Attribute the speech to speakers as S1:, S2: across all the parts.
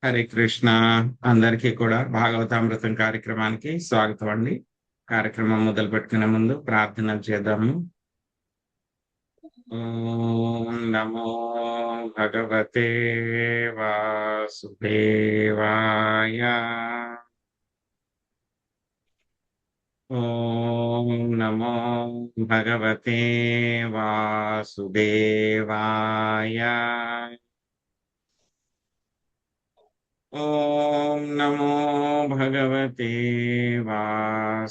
S1: హరే కృష్ణ. అందరికీ కూడా భాగవతామృతం కార్యక్రమానికి స్వాగతం అండి. కార్యక్రమం మొదలు పెట్టుకునే ముందు ప్రార్థన చేద్దాము. ఓం నమో భగవతే వాసుదేవాయ. ఓం నమో భగవతే వాసుదేవాయ. ఓం నమో భగవతే వాసుదేవాయ.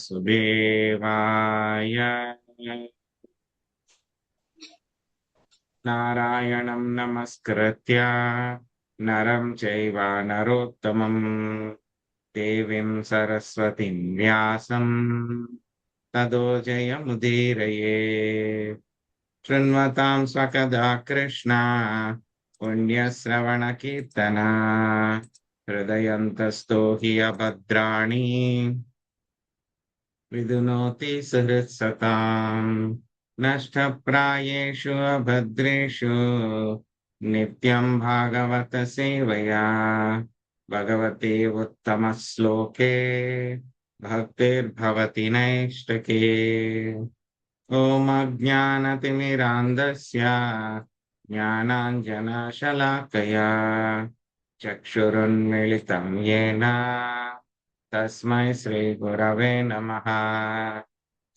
S1: నారాయణం నమస్కృత్య నరం చైవ నరోత్తమం దేవీం సరస్వతిం వ్యాసం తదో జయముదీరయే. శృణ్వతాం స్వకదా కృష్ణ పుణ్యశ్రవణ కీర్తన హృదయంతస్థో హి అభద్రాణి విదునోతి సుహృత్సతాం. నష్టప్రాయేషు అభద్రేషు నిత్యం భాగవత సేవయా భగవతే ఉత్తమ శ్లోకే భక్తిర్భవతి నైష్టకే. ఓం అజ్ఞానతిమిరాంధస్య జ్ఞానాంజనశలాకయా చక్షురున్మిళితం యేన తస్మై శ్రీగురవే నమః.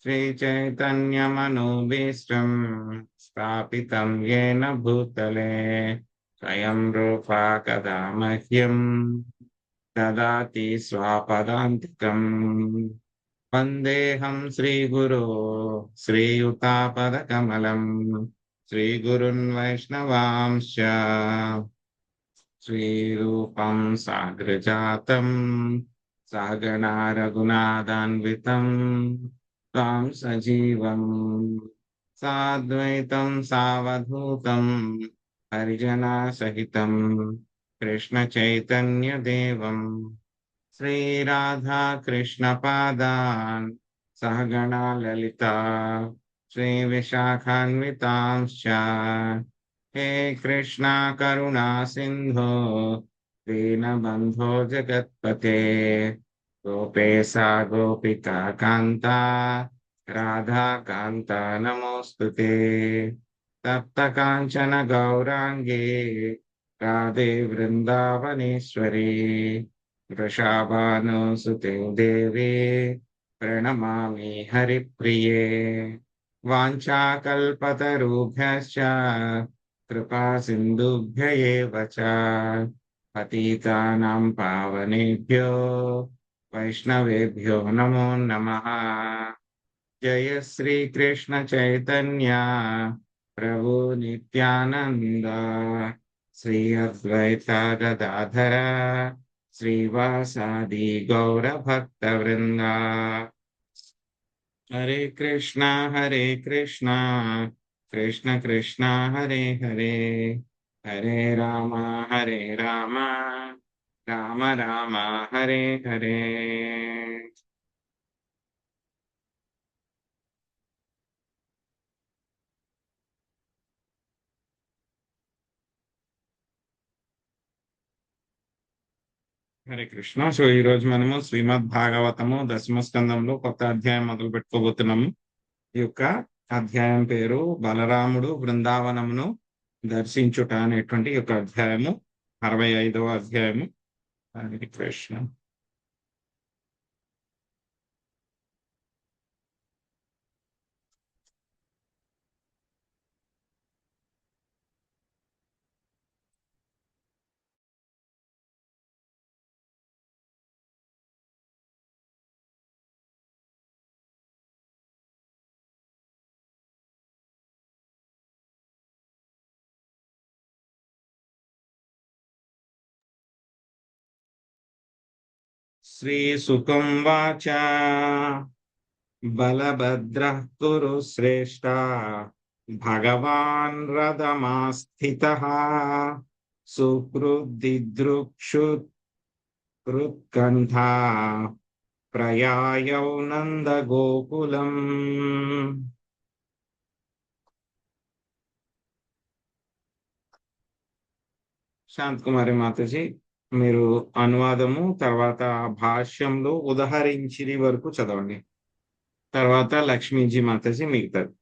S1: శ్రీచైతన్యమనోభీష్టం స్థాపితం యేన భూతలే స్వయం రూపా కదా మహ్యం దదాతి స్వపదాంతికం. వందేహం శ్రీగురో శ్రీయుతాపదకమలం శ్రీగురున్ వైష్ణవాంశ్చ శ్రీరూపం సాగ్రజాతం సహగణా రఘునాథాన్వితం త్వాం సజీవం సాద్వైతం సావధూతం హరిజనా సహితం కృష్ణ చైతన్య దేవం శ్రీరాధా కృష్ణ పాదాన్ సహగణా లలితా శ్రీ విశాఖాన్వితాంశ్చ. హే కృష్ణ కరుణా సింధో దీనబంధో జగత్పతే గోపేశా గోపికా కాంత రాధా కాంత నమోస్తుతే. తప్త కాంచన గౌరాంగే రాధే వృందావనేశ్వరి వృషాభానుసుతే దేవి ప్రణమామి హరిప్రియే. వాంఛాకల్పతరుభ్యశ్చ కృపా సింధుభ్య ఏవ చ పతితానాం పావనేభ్యో వైష్ణవేభ్యో నమో నమః. జయ శ్రీ కృష్ణ చైతన్య ప్రభు నిత్యానంద శ్రీ అద్వైత గదాధర శ్రీవాసాది గౌర భక్త వృంద. హరే కృష్ణ కృష్ణ కృష్ణ హరే హరే హరే రామ రామ రామ హరే హరే. హరే కృష్ణ. సో ఈ రోజు మనము శ్రీమద్ భాగవతము దశమ స్కందంలో కొత్త అధ్యాయం మొదలు పెట్టుకోబోతున్నాము. ఈ యొక్క అధ్యాయం పేరు బలరాముడు బృందావనమును దర్శించుట అనేటువంటి ఈ యొక్క అధ్యాయము 65వ అధ్యాయము. హరే కృష్ణ. శ్రీసుకం వాచ బలభద్రః కురు శ్రేష్ట భగవాన్ రథమాస్థితః సుహృద్దిదృక్షుత్కంఠా ప్రయాయౌ నందగోకులం. శాంత్ కుమారి మాతాజీ మీరు అనువాదము తర్వాత భాష్యంలో ఉదహరించిరి వరకు చదవండి. తర్వాత లక్ష్మీజీ మాతాజీ మిగతాది.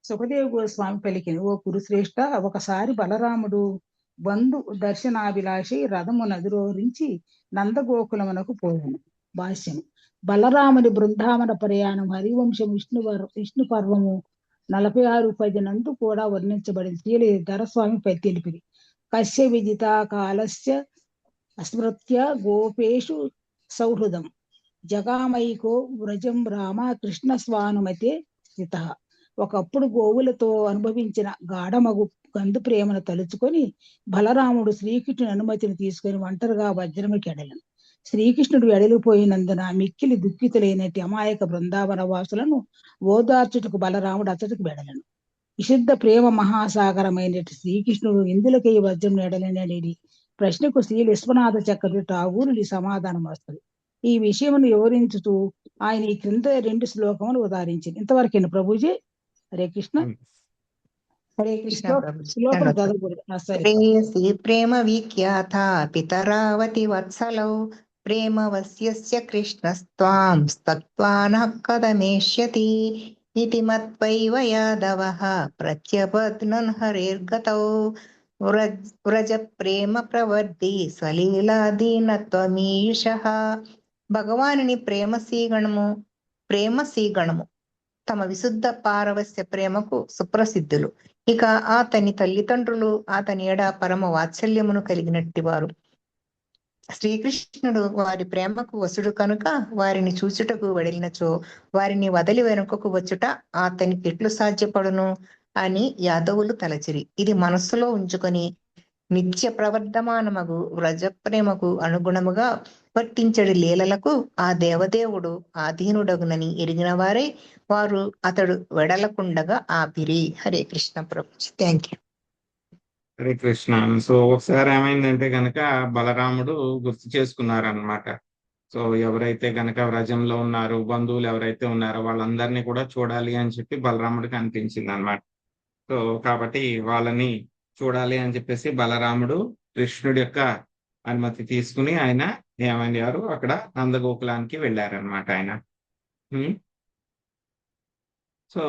S2: సుఖదేవ గోస్వామి పలికిన, ఓ కురుశ్రేష్ఠ, ఒకసారి బలరాముడు బంధు దర్శనాభిలాషి రథము నదిరోరించి నందగోకులమునకు పోయాను. భాష్యము. బలరాముని బృందావన ప్రయాణం హరివంశం విష్ణు పర్వము 46:10 నందు కూడా వర్ణించబడింది. శ్రీల ధరస్వామి తెలిపిది. కశ్య విజిత కాలస్య అస్మృత్య గోపేషు సౌహృదం జగామైకో వ్రజం రామ కృష్ణ స్వానుమతే స్థిత. ఒకప్పుడు గోవులతో అనుభవించిన గాఢమగు గంధు ప్రేమను తలుచుకొని బలరాముడు శ్రీకృష్ణుని అనుమతిని తీసుకొని ఒంటరిగా వజ్రముకెడలను. శ్రీకృష్ణుడు వెడలిపోయినందున మిక్కిలి దుఃఖితులైనటి అమాయక బృందావన వాసులను ఓదార్చుటకు బలరాముడు అతడికి వెడలను. విశుద్ధ ప్రేమ మహాసాగరమైనటి శ్రీకృష్ణుడు ఇందులకై వజ్రం నెడలనడి ప్రశ్నకు శ్రీ విశ్వనాథ చక్రవర్తి ఠాగూరుడి సమాధానం వస్తుంది. ఈ విషయమును వివరించుతూ ఆయన ఈ క్రింద 2 శ్లోకములు ఉదాహరించింది. ఇంతవరకేనా ప్రభుజీ? హరే కృష్ణ. హరే కృష్ణ. శ్లోకం చదవకూడదు.
S3: ప్రేయసి ప్రేమ విఖ్యాత పితరావతి వత్సలౌ ప్రేమవస్యస్య కృష్ణస్త్వాం స్తత్వానః కథమేష్యతి ఇతి మత్వైవ యాదవః ప్రత్యపద్నన్ హరేర్గతౌ వ్రజ ప్రేమ ప్రవర్తి స్వలీలాదీనత్వమీషః. భగవానుని ప్రేమసీగణము తమ విశుద్ధ పారవస్య ప్రేమకు సుప్రసిద్ధులు. ఇక అతని తల్లిదండ్రులు అతని ఎడ పరమ వాత్సల్యమును కలిగినట్టి వారు. శ్రీకృష్ణుడు వారి ప్రేమకు వసుడు కనుక వారిని చూచుటకు వెడలినచో వారిని వదలి వెనుకకు వచ్చుట అతనికి ఎట్లు సాధ్యపడును అని యాదవులు తలచిరి. ఇది మనస్సులో ఉంచుకొని నిత్య ప్రవర్ధమానమగు వ్రజ ప్రేమకు అనుగుణముగా వర్తించడి లీలలకు ఆ దేవదేవుడు ఆధీనుడగునని ఎరిగిన వారే వారు అతడు వెడలకుండగా ఆపిరి. Hare Krishna Prabhuji. Thank you.
S1: Hare Krishna. So ఒకసారి ఏమైందంటే గనక బలరాముడు గుర్తు చేసుకున్నారనమాట. సో ఎవరైతే గనక వ్రజంలో ఉన్నారో బంధువులు ఎవరైతే ఉన్నారో వాళ్ళందరినీ కూడా చూడాలి అని చెప్పి బలరాముడికి అనిపించింది అనమాట. సో కాబట్టి వాళ్ళని చూడాలి అని చెప్పేసి బలరాముడు కృష్ణుడి యొక్క అనుమతి తీసుకుని ఆయన ఏమయ్యారు, అక్కడ నందగోకులానికి వెళ్ళారనమాట ఆయన. సో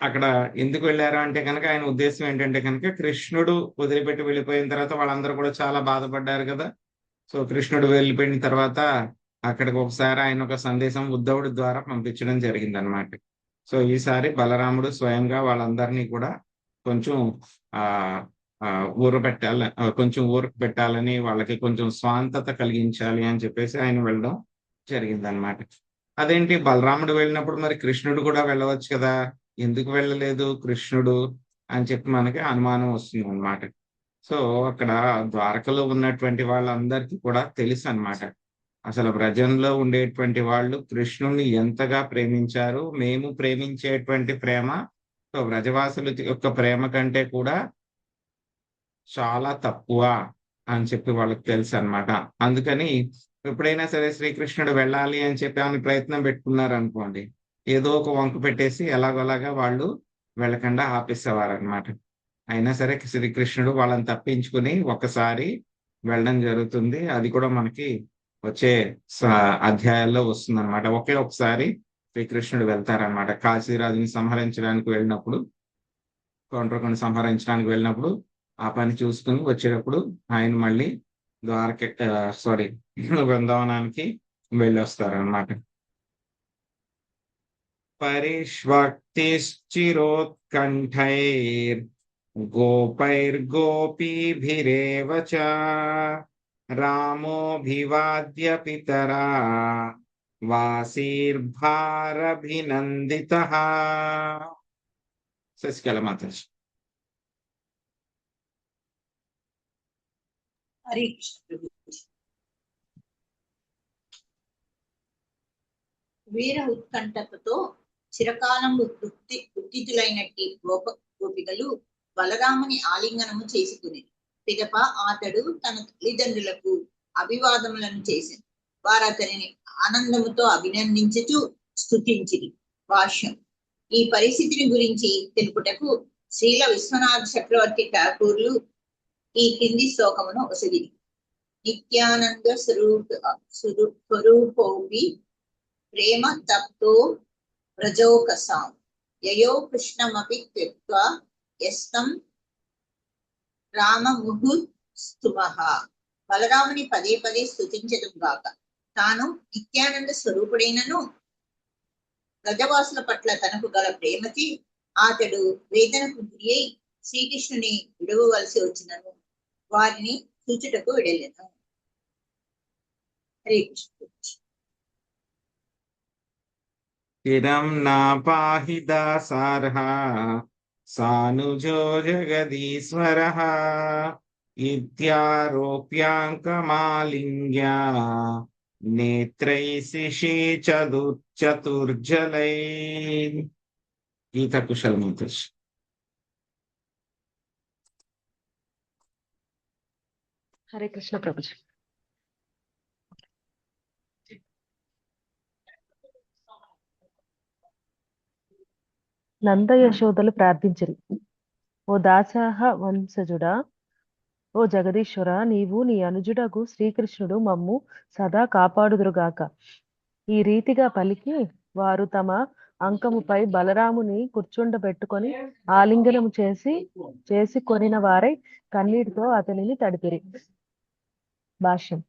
S1: అక్కడ ఎందుకు వెళ్ళారు అంటే కనుక ఆయన ఉద్దేశం ఏంటంటే కనుక కృష్ణుడు వదిలిపెట్టి వెళ్ళిపోయిన తర్వాత వాళ్ళందరూ కూడా చాలా బాధపడ్డారు కదా. సో కృష్ణుడు వెళ్ళిపోయిన తర్వాత అక్కడికి ఒకసారి ఆయన ఒక సందేశం ఉద్ధవుడి ద్వారా పంపించడం జరిగింది అనమాట. సో ఈసారి బలరాముడు స్వయంగా వాళ్ళందరినీ కూడా కొంచెం ఊరకు పెట్టాలని వాళ్ళకి కొంచెం స్వాంతత కలిగించాలి అని చెప్పేసి ఆయన వెళ్ళడం జరిగిందనమాట. అదేంటి బలరాముడు వెళ్ళినప్పుడు మరి కృష్ణుడు కూడా వెళ్ళవచ్చు కదా, ఎందుకు వెళ్ళలేదు కృష్ణుడు అని చెప్పి మనకి అనుమానం వస్తుంది అనమాట. సో అక్కడ ద్వారకలో ఉన్నటువంటి వాళ్ళందరికీ కూడా తెలుసు అనమాట, అసలు వ్రజంలో ఉండేటువంటి వాళ్ళు కృష్ణుని ఎంతగా ప్రేమించారు. మేము ప్రేమించేటువంటి ప్రేమ వ్రజవాసుల యొక్క ప్రేమ కంటే కూడా చాలా తక్కువ అని చెప్పి వాళ్ళకి తెలుసు అనమాట. అందుకని ఎప్పుడైనా సరే శ్రీకృష్ణుడు వెళ్ళాలి అని చెప్పి ఆమె ప్రయత్నం పెట్టుకున్నారు అనుకోండి, ఏదో ఒక వంక పెట్టేసి ఎలాగోలాగా వాళ్ళు వెళ్ళకుండా ఆపేసేవారు అనమాట. అయినా సరే శ్రీకృష్ణుడు వాళ్ళని తప్పించుకుని ఒకసారి వెళ్ళడం జరుగుతుంది. అది కూడా మనకి వచ్చే అధ్యాయాల్లో వస్తుంది అనమాట. ఒకే ఒకసారి శ్రీకృష్ణుడు వెళ్తారనమాట. కాశీరాజుని సంహరించడానికి వెళ్ళినప్పుడు, కౌండ్రకొని సంహరించడానికి వెళ్ళినప్పుడు ఆ పని చూసుకుని వచ్చేటప్పుడు ఆయన మళ్ళీ బృందావనానికి వెళ్ళి వస్తారనమాట. పరిష్వక్తిశ్చిరోత్కంఠైర్ గోపైర్గోపీభిరేవ చ రామోభివాద్య పితరా వాసీర్భారభినందితః. శశికళ మాతాజీ.
S4: హరి వీర ఉత్కంఠతతో చిరకాలం ఉత్తితులైనట్టి గోపికలు బలరాముని ఆలింగనము చేసుకుని పిదప అతడు తన తల్లిదండ్రులకు అభివాదములను చేసింది. వారు అతనిని ఆనందముతో అభినందించుచు స్తుతించిరి. భాష్యం. ఈ పరిస్థితిని గురించి తెలుపుటకు శ్రీల విశ్వనాథ చక్రవర్తి ఠాకూర్లు ఈ కింది శ్లోకమును ఒసగిరి. నిత్యానంద స్వరూపోపి ప్రేమ తప్తో వ్రజోకసాం యయో కృష్ణమపి త్యక్త్వా యస్తం రామముహుస్తుమః. బలరాముని పదే పదే స్తుతించడం గాక. తాను నిత్యానంద స్వరూపుడైనను వ్రజవాసుల పట్ల తనకు గల ప్రేమకి అతడు వేదనకు గురి అయి శ్రీకృష్ణుని విడవవలసి వచ్చినను వారిని చూచుటకు విడలేను. హరే కృష్ణ.
S1: చిరం నా పాహి దాసార్హ సానుజో జగదీశ్వరః ఇత్యారోప్యాంకమాలింగ్య నేత్రై శిశి చతుర్జలై. గీత కుశలమాతృష్.
S5: హరే కృష్ణ ప్రభుజీ. నంద యశోదలు ప్రార్థించిరి. ఓ దాసాహ వంశజుడా, ఓ జగదీశ్వర, నీవు నీ అనుజుడగు శ్రీకృష్ణుడు మమ్ము సదా కాపాడుదురుగాక. ఈ రీతిగా పలికి వారు తమ అంకముపై బలరాముని కూర్చుండబెట్టుకొని ఆలింగనము చేసి కొనిన వారై కన్నీటితో అతనిని తడిపిరి. భాష్యం.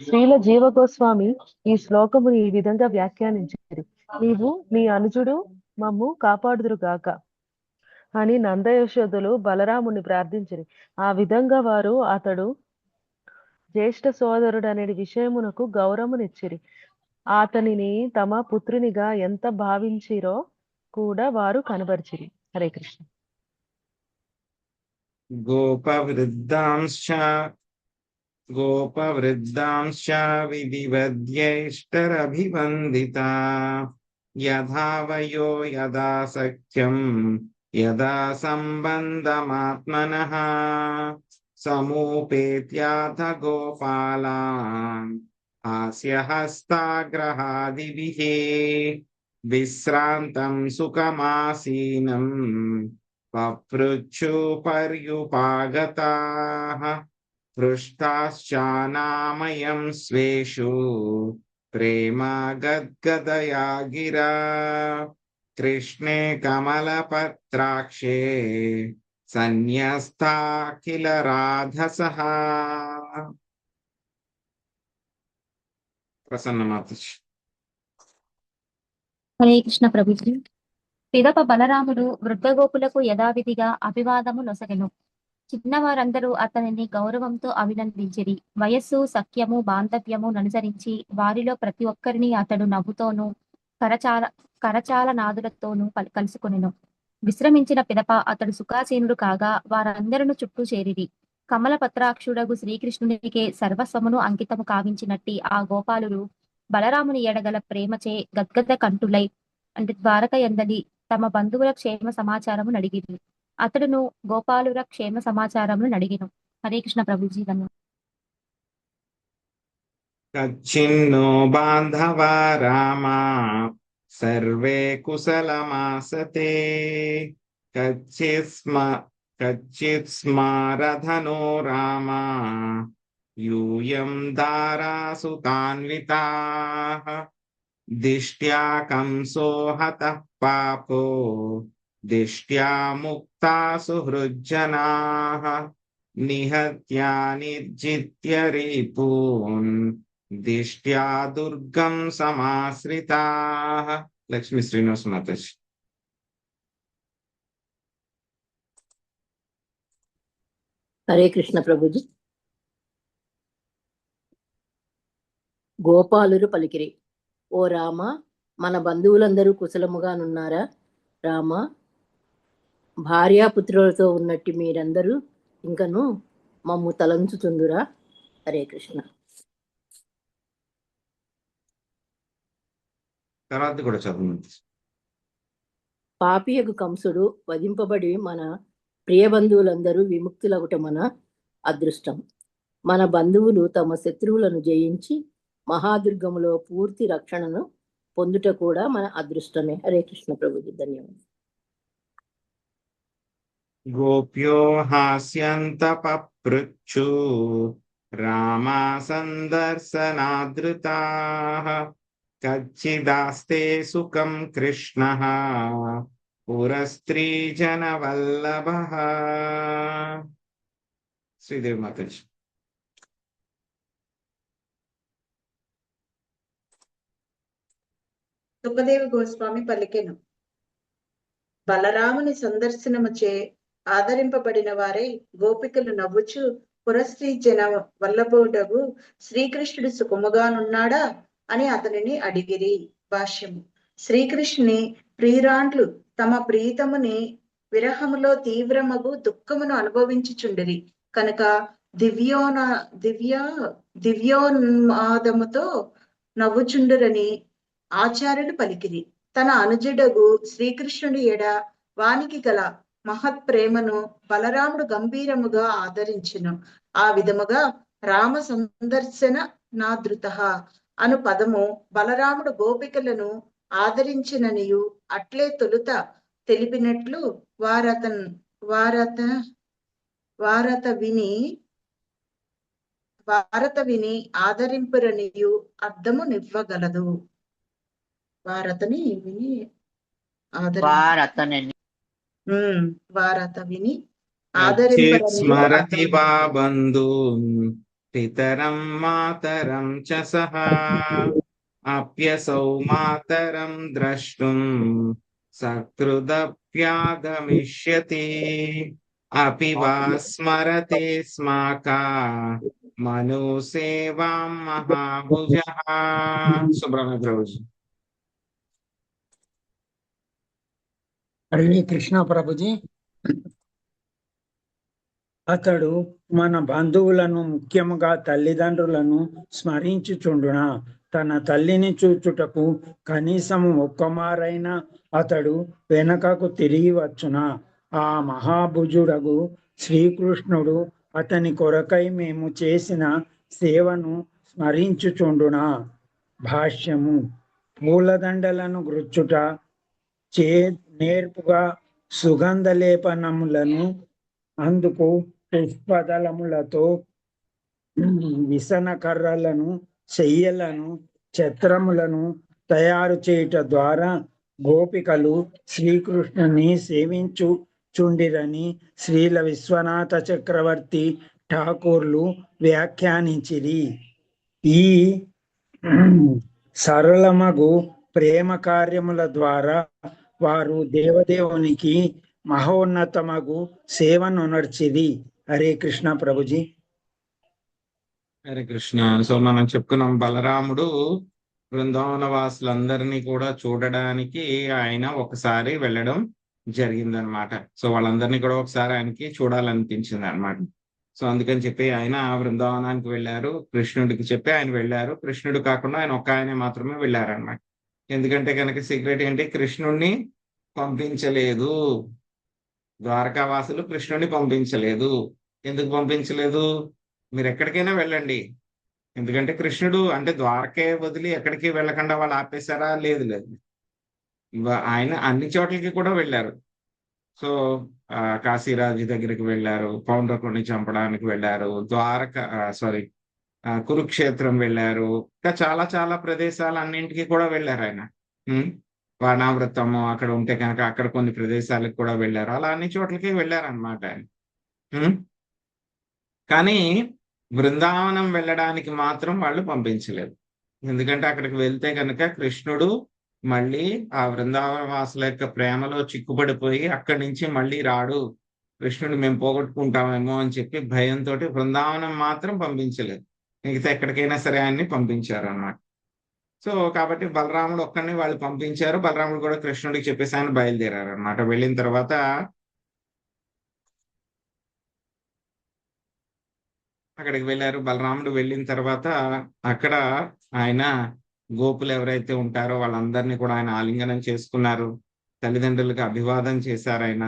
S5: శ్రీల జీవ గోస్వామి ఈ శ్లోకముని ఈ విధంగా వ్యాఖ్యానించారు. నీవు నీ అనుజుడు మమ్ము కాపాడుదురుగాక అని నందయశోదులు బలరాముని ప్రార్థించిరి. ఆ విధంగా వారు అతడు జ్యేష్ఠ సోదరుడనే విషయమునకు గౌరవమునిచ్చిరి. అతనిని తమ పుత్రునిగా ఎంత భావించిరో కూడా వారు కనబరిచిరి. హరే కృష్ణ.
S1: గోపవృద్ధాంశ్చ విధివద్యైష్టరభివందితా యథా వయో యదా సఖ్యం యదా సంబంధమాత్మనః సమూపేత్యాథ గోపాలాన్ హాస్యహస్తాగ్రహాదిభిః విశ్రాంతం సుఖమాసీనం పపృచ్ఛు పర్యుపాగతాః పృష్టాశ్చానామయం స్వేషు ప్రేమా గద్గదయా గిరా కృష్ణే కమలపత్రాక్షే సన్యస్తాఖిల రాధసః. ప్రసన్నమాతృ.
S6: హరే కృష్ణ ప్రభుజీ. పిదప బలరాముడు వృద్ధ గోపులకు యథావిధిగా అభివాదము నొసగెను. చిన్నవారందరూ అతనిని గౌరవంతో అభినందించిరి. వయస్సు, సఖ్యము, బాంధవ్యము ననుసరించి వారిలో ప్రతి ఒక్కరిని అతడు నవ్వుతోనూ కరచాల నాదులతోనూ కలుసుకొనెను. విశ్రమించిన పిదప అతడు సుఖాసీనుడు కాగా వారందరూ చుట్టూ చేరిరి. కమల పత్రాక్షుడగు శ్రీకృష్ణునికే సర్వస్వమును అంకితము కావించినట్టి ఆ గోపాలురు బలరాముని ఎడగల ప్రేమచే గద్గద కంఠులై ద్వారక యందలి తమ బంధువుల క్షేమ సమాచారము నడిగిరి. అతడును గోపాలుర క్షేమ సమాచారమును నడిగిను. హరే కృష్ణ ప్రభుజీ.
S1: కచ్చిన్నో బాంధవా రామా సర్వే కుశలమాసతే కచ్చిత్ స్మారధనో రామా యూయం దారాసుతాన్వితాః దిష్ట్యా కంసో హతః పాపో దిష్ట్యా ముక్తా సుహృజ్జనాః నిహత్యా నిర్జిత్య రీపూన్ దిష్ట్యా దుర్గం సమాశ్రితాః. లక్ష్మీ శ్రీనివాస మాతాజీ.
S7: హరే కృష్ణ ప్రభుజీ. గోపాలురు పలికిరి. ఓ రామ, మన బంధువులందరూ కుశలముగానున్నారా? రామ, భార్యాపుత్రులతో ఉన్నట్టు మీరందరూ ఇంకను మమ్ము తలంచుతుందురా? హరే కృష్ణ.
S1: తర్వాత కూడా చదువు.
S7: పాపియగు కంసుడు వధింపబడి మన ప్రియ బంధువులందరూ విముక్తులగుట మన అదృష్టం. మన బంధువులు తమ శత్రువులను జయించి మహాదుర్గములో పూర్తి రక్షణను పొందుట కూడా మన అదృష్టమే. హరే కృష్ణ ప్రభుజీ. ధన్యవాదాలు.
S1: గోప్యో హాస్యంత పపృచ్చు రామా సందర్శనాదృతాః కచ్చిదాస్తే సుఖం కృష్ణః పురస్త్రీ జనవల్లభః. శ్రీదేవి మాతాజీ.
S4: సుఖదేవ గోస్వామి పలికెను. బలరాముని సందర్శనముచే ఆదరింపబడిన వారై గోపికలు నవ్వుచు పురస్త్రీ జన వల్లభుడగు శ్రీకృష్ణుడు సుఖముగానున్నాడా అని అతనిని అడిగిరి. భాష్యము. శ్రీకృష్ణుని ప్రియురాండ్లు తమ ప్రీతముని విరహములో తీవ్రమగు దుఃఖమును అనుభవించుచుండిరి కనుక దివ్యోన్మాదముతో నవ్వుచుండురని ఆచార్యులు పలికిరి. తన అనుజుడగు శ్రీకృష్ణుడి ఎడ వానికి గల మహత్ ప్రేమను బలరాముడు గంభీరముగా ఆదరించెను. ఆ విధముగా రామ సందర్శన నాదృత అను పదము బలరాముడు గోపికలను ఆదరించిననియు అట్లే తొలుత తెలిపినట్లు వారత విని ఆదరింపురనియు అర్థము నివ్వగలదు. వారతని విని వారత విని
S1: స్మరతి వా బంధూన్ పితరం మాతరం చ సహ అప్యసౌ మాతరం ద్రష్టుం సకృదప్యాగమిష్యతి అపి వా స్మరతే స్మాకా మనుసేవాం మహాభుజః. సుబ్రహ్మణ్య ప్రభుజీ.
S8: హరే కృష్ణ ప్రభుజీ. అతడు మన బంధువులను ముఖ్యముగా తల్లిదండ్రులను స్మరించుచుండున తన తల్లిని చూచుటకు కనీసము ఒక్కమారైనా అతడు వెనకకు తిరిగి వచ్చునా ఆ మహాభుజుడగు శ్రీకృష్ణుడు అతని కొరకై మేము చేసిన సేవను స్మరించుచుండునా. భాష్యము. పూలదండలను గృచ్చుట చే నేర్పుగా సుగంధలేపనములను అందుకు పుష్పదళములతో విసన కర్రలను శయ్యలను ఛత్రములను తయారు చేయుట ద్వారా గోపికలు శ్రీకృష్ణుని సేవించుచుండిరని శ్రీల విశ్వనాథ చక్రవర్తి ఠాకూర్లు వ్యాఖ్యానించిరి. ఈ సరళమగు ప్రేమ కార్యముల ద్వారా వారు దేవదేవునికి మహోన్నతమగు సేవను నడిచిది. హరే కృష్ణ ప్రభుజీ.
S1: హరే కృష్ణ. సో మనం చెప్పుకున్నాం బలరాముడు బృందావన వాసులందరినీ కూడా చూడడానికి ఆయన ఒకసారి వెళ్ళడం జరిగిందనమాట. సో వాళ్ళందరినీ కూడా ఒకసారి ఆయనకి చూడాలనిపించింది అనమాట. సో అందుకని చెప్పి ఆయన బృందావనానికి వెళ్ళారు. కృష్ణుడికి చెప్పి ఆయన వెళ్ళారు. కృష్ణుడు కాకుండా ఆయన ఒక్క ఆయనే మాత్రమే వెళ్ళారనమాట. ఎందుకంటే కనుక సీక్రెట్ ఏంటి, కృష్ణుడిని పంపించలేదు. ద్వారకావాసులు కృష్ణుడిని పంపించలేదు. ఎందుకు పంపించలేదు? మీరు ఎక్కడికైనా వెళ్ళండి, ఎందుకంటే కృష్ణుడు అంటే ద్వారకే వదిలి ఎక్కడికి వెళ్ళకుండా వాళ్ళు ఆపేశారా? లేదు లేదు, ఆయన అన్ని చోట్లకి కూడా వెళ్ళారు. సో కాశీరాజు దగ్గరికి వెళ్ళారు, పౌండ్రకుడిని చంపడానికి వెళ్ళారు, కురుక్షేత్రం వెళ్ళారు, ఇంకా చాలా చాలా ప్రదేశాలు అన్నింటికి కూడా వెళ్ళారు ఆయన. వానావృతము అక్కడ ఉంటే కనుక అక్కడ కొన్ని ప్రదేశాలకు కూడా వెళ్ళారు. అలా అన్ని చోట్లకి వెళ్ళారనమాట ఆయన. కానీ బృందావనం వెళ్ళడానికి మాత్రం వాళ్ళు పంపించలేదు. ఎందుకంటే అక్కడికి వెళ్తే కనుక కృష్ణుడు మళ్ళీ ఆ బృందావన వాసుల యొక్క ప్రేమలో చిక్కుపడిపోయి అక్కడి నుంచి మళ్ళీ రాడు, కృష్ణుడు మేము పోగొట్టుకుంటామేమో అని చెప్పి భయంతో బృందావనం మాత్రం పంపించలేదు. మిగతా ఎక్కడికైనా సరే ఆయన్ని పంపించారు అన్నమాట. సో కాబట్టి బలరాముడు ఒక్కడిని వాళ్ళు పంపించారు. బలరాముడు కూడా కృష్ణుడికి చెప్పేసి ఆయన బయలుదేరారు అనమాట. వెళ్ళిన తర్వాత అక్కడికి వెళ్ళారు. బలరాముడు వెళ్ళిన తర్వాత అక్కడ ఆయన గోపులు ఎవరైతే ఉంటారో వాళ్ళందరినీ కూడా ఆయన ఆలింగనం చేసుకున్నారు. తల్లిదండ్రులకు అభివాదం చేశారు ఆయన.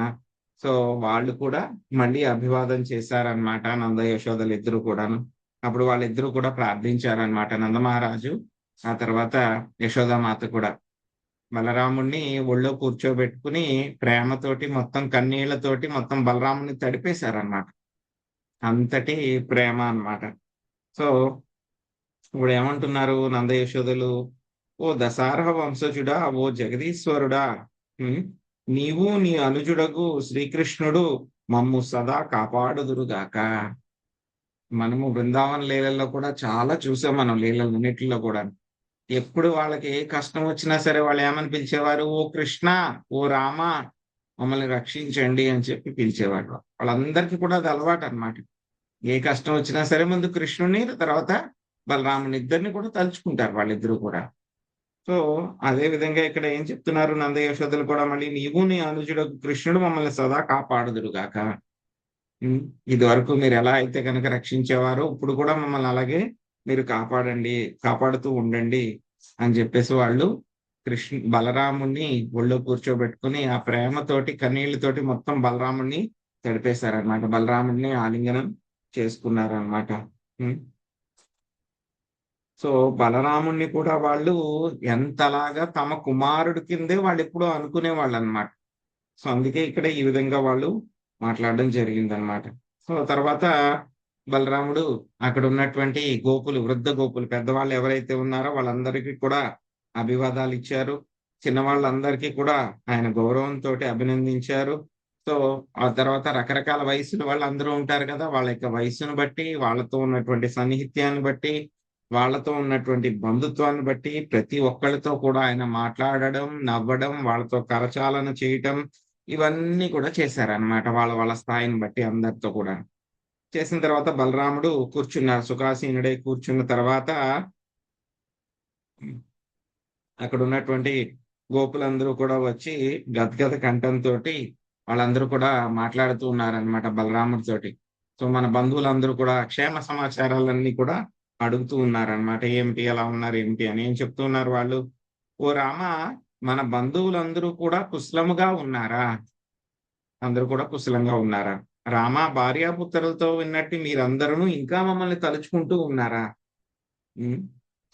S1: సో వాళ్ళు కూడా మళ్ళీ అభివాదం చేశారనమాట, నంద యశోదలు ఇద్దరు కూడాను. అప్పుడు వాళ్ళిద్దరూ కూడా ప్రార్థించారనమాట, నందమహారాజు ఆ తర్వాత యశోదామాత కూడా. బలరాముణ్ణి ఒళ్ళో కూర్చోబెట్టుకుని ప్రేమతోటి మొత్తం కన్నీళ్లతోటి మొత్తం బలరాముని తడిపేశారన్నమాట. అంతటి ప్రేమ అన్నమాట. సో ఇప్పుడు ఏమంటున్నారు నంద యశోదలు, ఓ దశార్హ వంశజుడా, ఓ జగదీశ్వరుడా, ఉమ్, నీవు నీ అనుజుడగు శ్రీకృష్ణుడు మమ్ము సదా కాపాడుదురుగాక. మనము బృందావన లీలల్లో కూడా చాలా చూసాం, మనం లీలలన్నిటిలో కూడా ఎప్పుడు వాళ్ళకి ఏ కష్టం వచ్చినా సరే వాళ్ళు ఏమని పిలిచేవారు, ఓ కృష్ణ, ఓ రామ, మమ్మల్ని రక్షించండి అని చెప్పి పిలిచేవాడు. వాళ్ళందరికీ కూడా అది అలవాటు అన్నమాట. ఏ కష్టం వచ్చినా సరే ముందు కృష్ణుని, తర్వాత బలరాముని ఇద్దరిని కూడా తలుచుకుంటారు వాళ్ళిద్దరూ కూడా. సో అదే విధంగా ఇక్కడ ఏం చెప్తున్నారు నంద యశోదలు కూడా, మళ్ళీ నీవు నీ అనుజుడు కృష్ణుడు మమ్మల్ని సదా కాపాడుదురుగాక. ఇది వరకు మీరు ఎలా అయితే కనుక రక్షించేవారో ఇప్పుడు కూడా మమ్మల్ని అలాగే మీరు కాపాడుతూ ఉండండి అని చెప్పేసి వాళ్ళు బలరాముణ్ణి ఒళ్ళో కూర్చోబెట్టుకుని ఆ ప్రేమతోటి కన్నీళ్లతోటి మొత్తం బలరాముణ్ణి తడిపేశారనమాట. బలరాముణ్ణి ఆలింగనం చేసుకున్నారనమాట. సో బలరాముణ్ణి కూడా వాళ్ళు ఎంతలాగా తమ కుమారుడి కిందే వాళ్ళు ఎప్పుడూ అనుకునేవాళ్ళు అనమాట. సో అందుకే ఇక్కడ ఈ విధంగా వాళ్ళు మాట్లాడడం జరిగిందనమాట. సో తర్వాత బలరాముడు అక్కడ ఉన్నటువంటి గోపులు, వృద్ధ గోపులు, పెద్దవాళ్ళు ఎవరైతే ఉన్నారో వాళ్ళందరికీ కూడా అభివాదాలు ఇచ్చారు. చిన్నవాళ్ళందరికీ కూడా ఆయన గౌరవంతో అభినందించారు. సో ఆ తర్వాత రకరకాల వయసుల వాళ్ళు అందరూ ఉంటారు కదా, వాళ్ళ యొక్క వయసును బట్టి, వాళ్ళతో ఉన్నటువంటి సన్నిహిత్యాన్ని బట్టి, వాళ్ళతో ఉన్నటువంటి బంధుత్వాన్ని బట్టి ప్రతి ఒక్కళ్ళతో కూడా ఆయన మాట్లాడడం, నవ్వడం, వాళ్ళతో కరచాలన చేయటం, ఇవన్నీ కూడా చేశారనమాట. వాళ్ళ స్థాయిని బట్టి అందరితో కూడా చేసిన తర్వాత బలరాముడు కూర్చున్నారు. సుఖాసీనుడై కూర్చున్న తర్వాత అక్కడ ఉన్నటువంటి గోపులందరూ కూడా వచ్చి గద్గద కంఠంతో వాళ్ళందరూ కూడా మాట్లాడుతూ ఉన్నారనమాట బలరాముడితోటి. సో మన బంధువులందరూ కూడా క్షేమ సమాచారాలన్నీ కూడా అడుగుతూ ఉన్నారనమాట. ఏమిటి, ఎలా ఉన్నారు, ఏమిటి అని. ఏం చెప్తూ ఉన్నారు వాళ్ళు, ఓ రామ, మన బంధువులందరూ కూడా కుశలముగా ఉన్నారా? అందరూ కూడా కుశలంగా ఉన్నారా? రామ, భార్యాపుత్రులతో విన్నట్టు మీరందరూ ఇంకా మమ్మల్ని తలుచుకుంటూ ఉన్నారా?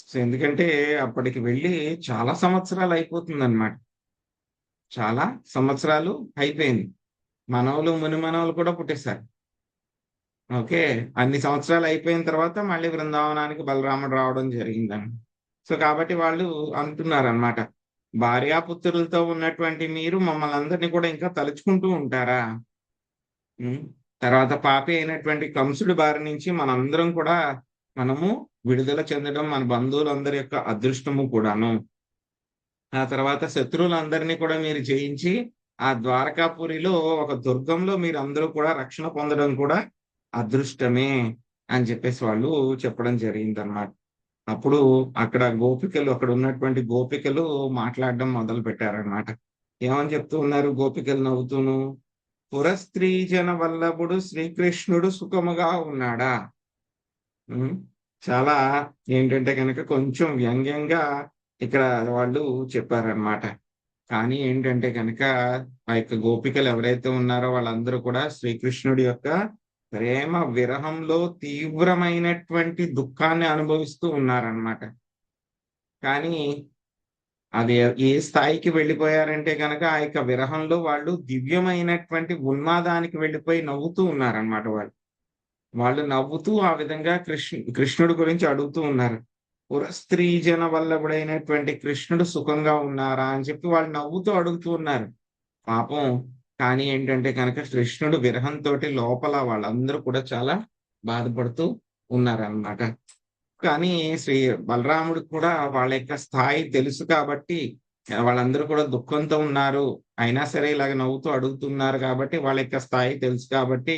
S1: సో ఎందుకంటే అప్పటికి వెళ్ళి చాలా సంవత్సరాలు అయిపోతుంది అనమాట. చాలా సంవత్సరాలు అయిపోయింది. మనవలు మునిమనవలు కూడా పుట్టేశారు. ఓకే, అన్ని సంవత్సరాలు అయిపోయిన తర్వాత మళ్ళీ బృందావనానికి బలరాముడు రావడం జరిగిందని. సో కాబట్టి వాళ్ళు అంటున్నారు అనమాట, భార్యాపుత్రులతో ఉన్నటువంటి మీరు మమ్మల్ని అందరినీ కూడా ఇంకా తలుచుకుంటూ ఉంటారా? తర్వాత పాపి అయినటువంటి కంసుడి బారి నుంచి మనందరం కూడా మనము విడుదల చెందడం మన బంధువులందరి యొక్క అదృష్టము కూడాను. ఆ తర్వాత శత్రువులందరినీ కూడా మీరు జయించి ఆ ద్వారకాపురిలో ఒక దుర్గంలో మీరు అందరూ కూడా రక్షణ పొందడం కూడా అదృష్టమే అని చెప్పేసి వాళ్ళు చెప్పడం జరిగిందన్నమాట. అప్పుడు అక్కడ ఉన్నటువంటి గోపికలు మాట్లాడడం మొదలు పెట్టారనమాట. ఏమని చెప్తూ ఉన్నారు గోపికలు నవ్వుతూను, పురస్త్రీ జన వల్లభుడు శ్రీకృష్ణుడు సుఖముగా ఉన్నాడా? చాలా ఏంటంటే కనుక కొంచెం వ్యంగ్యంగా ఇక్కడ వాళ్ళు చెప్పారనమాట. కానీ ఏంటంటే కనుక ఆ యొక్క గోపికలు ఎవరైతే ఉన్నారో వాళ్ళందరూ కూడా శ్రీకృష్ణుడి యొక్క ప్రేమ విరహంలో తీవ్రమైనటువంటి దుఃఖాన్ని అనుభవిస్తూ ఉన్నారనమాట. కానీ అది ఏ స్థాయికి వెళ్ళిపోయారంటే కనుక ఆ యొక్క విరహంలో వాళ్ళు దివ్యమైనటువంటి ఉన్మాదానికి వెళ్ళిపోయి నవ్వుతూ ఉన్నారనమాట. వాళ్ళు నవ్వుతూ ఆ విధంగా కృష్ణుడి గురించి అడుగుతూ ఉన్నారు. పురస్త్రీ జన వల్లభుడైనటువంటి కృష్ణుడు సుఖంగా ఉన్నారా అని చెప్పి వాళ్ళు నవ్వుతూ అడుగుతూ ఉన్నారు పాపం. కానీ ఏంటంటే కనుక కృష్ణుడు విరహంతో లోపల వాళ్ళందరూ కూడా చాలా బాధపడుతూ ఉన్నారన్నమాట. కానీ శ్రీ బలరాముడికి కూడా వాళ్ళ యొక్క స్థాయి తెలుసు కాబట్టి వాళ్ళందరూ కూడా దుఃఖంతో ఉన్నారు, అయినా సరే ఇలాగ నవ్వుతూ అడుగుతున్నారు కాబట్టి వాళ్ళ యొక్క స్థాయి తెలుసు కాబట్టి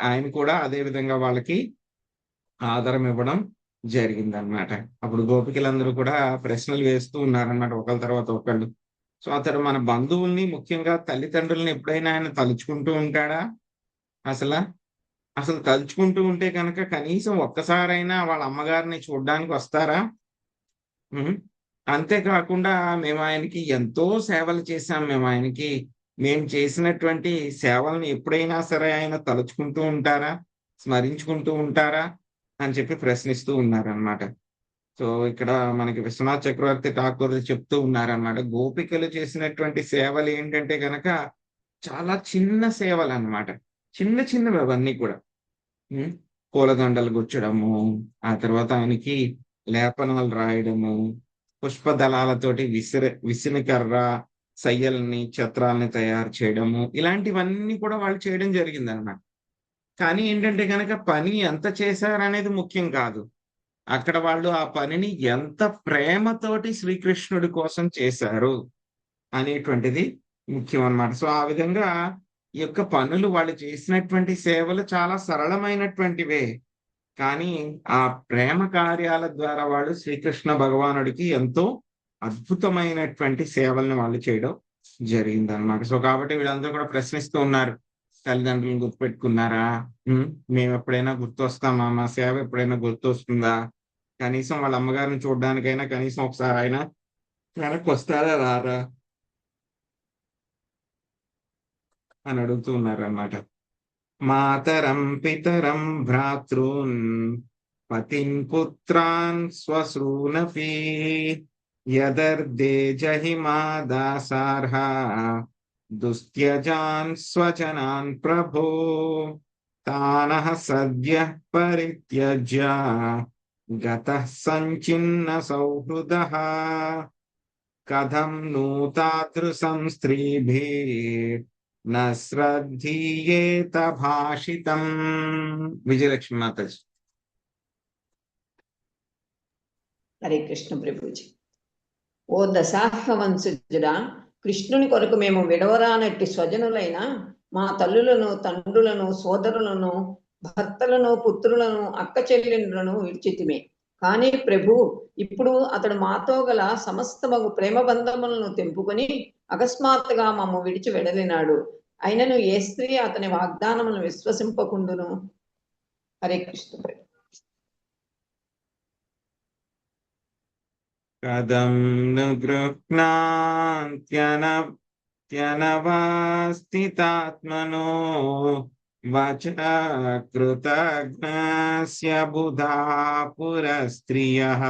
S1: ఆయన కూడా అదే విధంగా వాళ్ళకి ఆధారం ఇవ్వడం జరిగిందనమాట. అప్పుడు గోపికలందరూ కూడా ప్రశ్నలు వేస్తూ ఉన్నారన్నమాట ఒకళ్ళ తర్వాత ఒకళ్ళు. సో అతడు మన బంధువుల్ని, ముఖ్యంగా తల్లిదండ్రుల్ని ఎప్పుడైనా ఆయన తలుచుకుంటూ ఉంటాడా? అసలు తలుచుకుంటూ ఉంటే కనుక కనీసం ఒక్కసారైనా వాళ్ళ అమ్మగారిని చూడడానికి వస్తారా? అంతేకాకుండా మేము ఆయనకి ఎంతో సేవలు చేశాం, మేము చేసినటువంటి సేవలను ఎప్పుడైనా సరే ఆయన తలుచుకుంటూ ఉంటారా, స్మరించుకుంటూ ఉంటారా అని చెప్పి ప్రశ్నిస్తూ ఉన్నారనమాట. సో సో ఇక్కడ మనకి విశ్వనాథ్ చక్రవర్తి ఠాకూర్ చెప్తూ ఉన్నారన్నమాట. గోపికలు చేసినటువంటి సేవలు ఏంటంటే గనక చాలా చిన్న సేవలు అన్నమాట. చిన్న చిన్నవి అవన్నీ కూడా. ఉమ్, పూలదండలు గుచ్చడము, ఆ తర్వాత ఆయనకి లేపనాలు రాయడము, పుష్పదళాలతోటి విసినకర్ర సయ్యల్ని ఛత్రాల్ని తయారు చేయడము, ఇలాంటివన్నీ కూడా వాళ్ళు చేయడం జరిగిందన్నమాట. కానీ ఏంటంటే గనక పని ఎంత చేశారనేది ముఖ్యం కాదు. అక్కడ వాళ్ళు ఆ పనిని ఎంత ప్రేమతోటి శ్రీకృష్ణుడి కోసం చేశారు అనేటువంటిది ముఖ్యం అన్నమాట. సో ఆ విధంగా ఈ యొక్క పనులు వాళ్ళు చేసినటువంటి సేవలు చాలా సరళమైనటువంటివే. కానీ ఆ ప్రేమ కార్యాల ద్వారా వాళ్ళు శ్రీకృష్ణ భగవానుడికి ఎంతో అద్భుతమైనటువంటి సేవల్ని వాళ్ళు చేయడం జరిగిందన్నమాట. సో కాబట్టి వీళ్ళందరూ కూడా ప్రశ్నిస్తూ ఉన్నారు, తల్లిదండ్రులను గుర్తుపెట్టుకున్నారా? మేము ఎప్పుడైనా గుర్తొస్తామా? మా సేవ ఎప్పుడైనా గుర్తొస్తుందా? కనీసం వాళ్ళ అమ్మగారిని చూడడానికైనా కనీసం ఒకసారి ఆయన వెనక్కి వస్తారా రారా అని అడుగుతూ ఉన్నారు అన్నమాట. మాతరం పితరం భ్రాతృన్ పతిన్ పుత్రాన్ స్వశ్రూనపి యదర్దే జహిమా దాసార్హ దుస్త్యజాన్ స్వజనాన్ ప్రభో తానః సద్యః పరిత్యజ్య గతః సంచిన్న సౌహృదః కథం నూతాదృశం స్త్రీభిర్ న శ్రద్ధీయేత భాషితం. విజయలక్ష్మి మాతాజీ.
S9: హరే కృష్ణ ప్రభుజీ. ఓ దశాహవంశజుడా, కృష్ణుని కొరకు మేము విడవరానట్టి స్వజనులైన మా తల్లులను, తండ్రులను, సోదరులను, భర్తలను, పుత్రులను, అక్క చెల్లెండ్రులను విడిచితిమే. కానీ ప్రభు ఇప్పుడు అతడు మాతో గల సమస్తమగు ప్రేమ బంధములను తెంపుకొని అకస్మాత్తుగా మమ్ము విడిచి వెడలినాడు. అయినను ఏ స్త్రీ అతని వాగ్దానములను విశ్వసింపకుండును. హరే కృష్ణ.
S1: కథం ను గృహ్ణాత్యనవాస్థితాత్మనో వచ కృతజ్ఞస్య బుధా పురస్త్రియః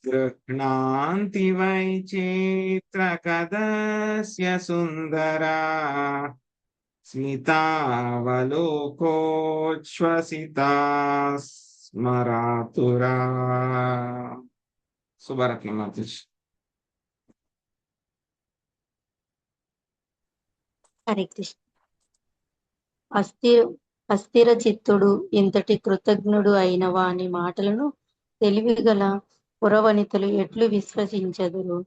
S1: గృహ్ణాంతి వై చిత్రకదస్య సుందరా స్మితావలోకోచ్ఛ్వసితా స్మరాతురా. శుభరత్నం మాతాజీ.
S7: హరే కృష్ణ. అస్థిర చిత్తుడు ఇంతటి కృతజ్ఞుడు అయిన వాని మాటలను తెలివిగల పురవనితలు ఎట్లు విశ్వసించెదరు?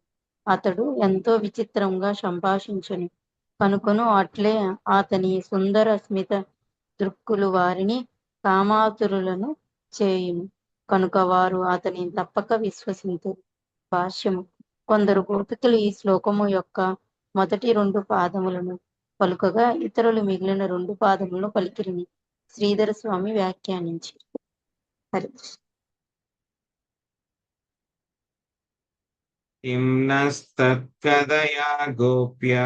S7: అతడు ఎంతో విచిత్రంగా సంభాషించును కనుకొను అట్లే అతని సుందర స్మిత దృక్కులు వారిని కామాతురులను చేయును కనుక వారు అతని తప్పక విశ్వసింతురు. భాష్యము. కొందరు గోపికలు ఈ శ్లోకము యొక్క మొదటి 2 పాదములను పలుకగా ఇతరులు మిగిలిన 2 పాదములను పలికిరిని శ్రీధర స్వామి వ్యాఖ్యానించారు. హరి
S1: కిం నస్తత్కదయా గోప్యా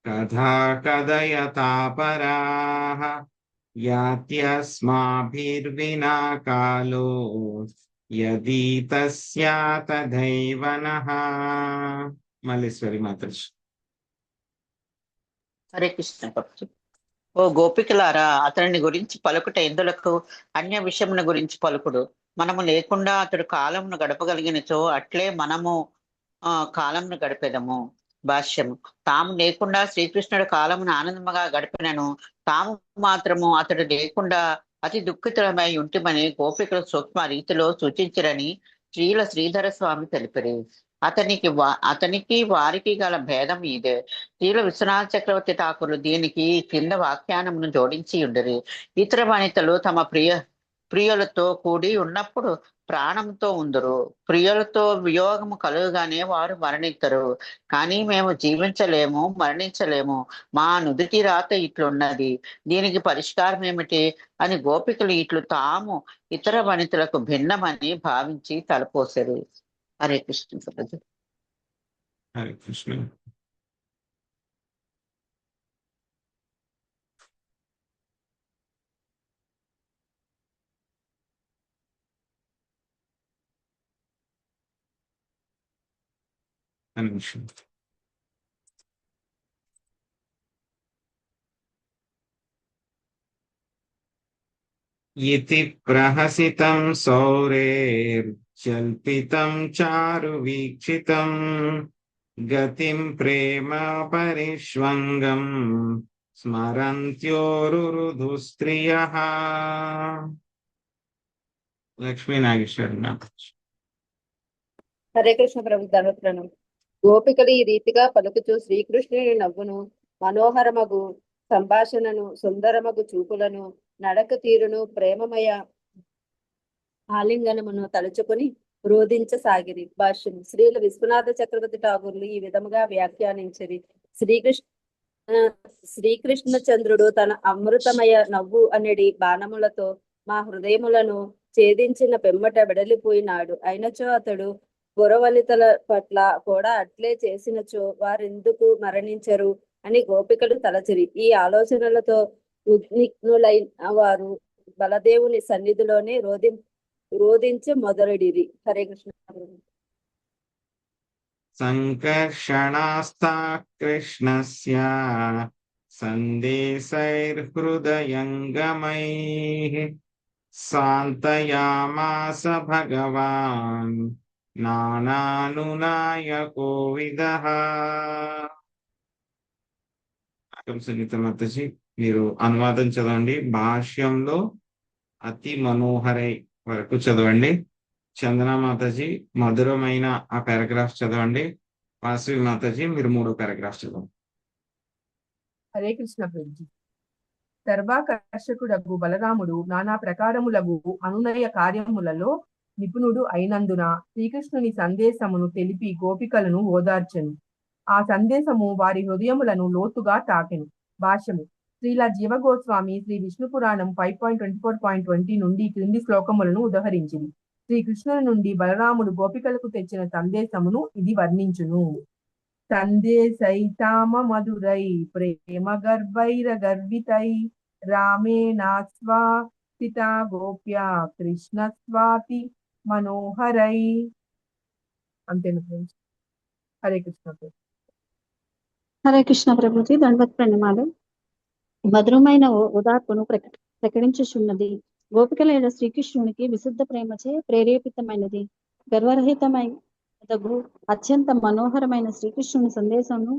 S1: కథా కథయతాపరాః యాత్యస్మాభిర్వినా కాలో యది తస్యా తథైవ నః. మల్లేశ్వరి మాతాజీ.
S10: హరే కృష్ణ భక్తు. ఓ గోపికలారా, అతనిని గురించి పలుకుట ఎందులకు? అన్య విషయమున గురించి పలుకుడు. మనము లేకుండా అతడు కాలమును గడపగలిగినచో అట్లే మనము కాలమును గడిపెదము. భాష్యము. తాము లేకుండా శ్రీకృష్ణుడు కాలమును ఆనందముగా గడిపినను తాము మాత్రము అతడు లేకుండా అతి దుఃఖితులమై ఉంటిమని గోపికలు సూక్ష్మ రీతిలో సూచించరని శ్రీధర స్వామి తెలిపిరి. అతనికి వారికి గల భేదం ఇదే. శ్రీల విశ్వనాథ చక్రవర్తి ఠాకూర్లు దీనికి కింద వ్యాఖ్యానమును జోడించి ఉండరు. ఇతర వనితలు తమ ప్రియులతో కూడి ఉన్నప్పుడు ప్రాణంతో ఉందరు. ప్రియులతో వియోగము కలుగుగానే వారు మరణిద్దరు. కానీ మేము జీవించలేము, మరణించలేము. మా నుదుటి రాత ఇట్లున్నది. దీనికి పరిష్కారం ఏమిటి అని గోపికలు ఇట్లు తాము ఇతర వనితలకు భిన్నమని భావించి తలపోసరు. హరే కృష్ణ.
S1: హరే కృష్ణ. నిమిషం. ఇతి ప్రహసితం సౌరేర్జల్పితం చారు వీక్షితం గతిం ప్రేమ పరిష్వంగం స్మరంత్యోరురుధు లక్ష్మీ నాగేశ్వరనాథ్.
S11: హరే కృష్ణ ప్రభు ధర్మప్రణం. గోపికలు ఈ రీతిగా పలుకుచూ శ్రీకృష్ణుని నవ్వును, మనోహరమగు సంభాషణను, సుందరమగు చూపులను, నడక తీరును, ప్రేమమయ ఆలింగనమును తలుచుకుని రోధించసాగిరి. భాష్యం. శ్రీల విశ్వనాథ చక్రవర్తి ఠాగూర్లు ఈ విధముగా వ్యాఖ్యానించిరి. శ్రీకృష్ణచంద్రుడు తన అమృతమయ నవ్వు అనేది బాణములతో మా హృదయములను ఛేదించిన పిమ్మట వెడలిపోయినాడు. అయినచో అతడు పురవనితల పట్ల కూడా అట్లే చేసినచో వారెందుకు మరణించరు అని గోపికలు తలచిరి. ఈ ఆలోచనలతో ఉద్విగ్నులైన వారు బలదేవుని సన్నిధిలోనే రోధించి మొదలెడిరి. హరే కృష్ణ.
S1: సంకర్షణాస్తా కృష్ణస్య సందేశైర్హృదయంగమైః సాంతయామాస భగవాన్ నానానునాయకోవిదః. సునీత మాతాజీ, మీరు అనువాదం చదవండి. భాష్యంలో అతి మనోహరై వరకు చదవండి. చందన మాతాజీ మధురమైన ఆ పారాగ్రాఫ్ చదవండి. వాసవి మాతాజీ మీరు 3వ పారాగ్రాఫ్ చదవండి.
S12: హరే కృష్ణ ప్రభుజీ. సర్వాకర్షకుడగు బలరాముడు నానా ప్రకారములగు అనునయ కార్యములలో నిపుణుడు అయినందున శ్రీకృష్ణుని సందేశమును తెలిపి గోపికలను ఓదార్చెను. ఆ సందేశము వారి హృదయములను లోతుగా తాకెను. భాష్యము. శ్రీల జీవగోస్వామి శ్రీ విష్ణు పురాణం 5.24.20 నుండి క్రింది శ్లోకములను ఉదహరించింది. శ్రీకృష్ణుని నుండి బలరాముడు గోపికలకు తెచ్చిన సందేశమును ఇది వర్ణించును. సందేశైతామ మధురై ప్రేమ గర్భైర గర్వితై రామేణాస్వాసిత గోప్య కృష్ణ స్వాతి మనోహరై. అంతేనా ఫ్రెండ్స్? హరే కృష్ణ.
S13: హరే కృష్ణ ప్రభుజీ. దండవత్ ప్రణామాలు. మధురమైన ఉదాత్మను ప్రకటించుచున్నది. గోపికల శ్రీకృష్ణునికి విశుద్ధ ప్రేమచే ప్రేరేపితమైనది. గర్వరహితమైనదగు అత్యంత మనోహరమైన శ్రీకృష్ణుని సందేశమును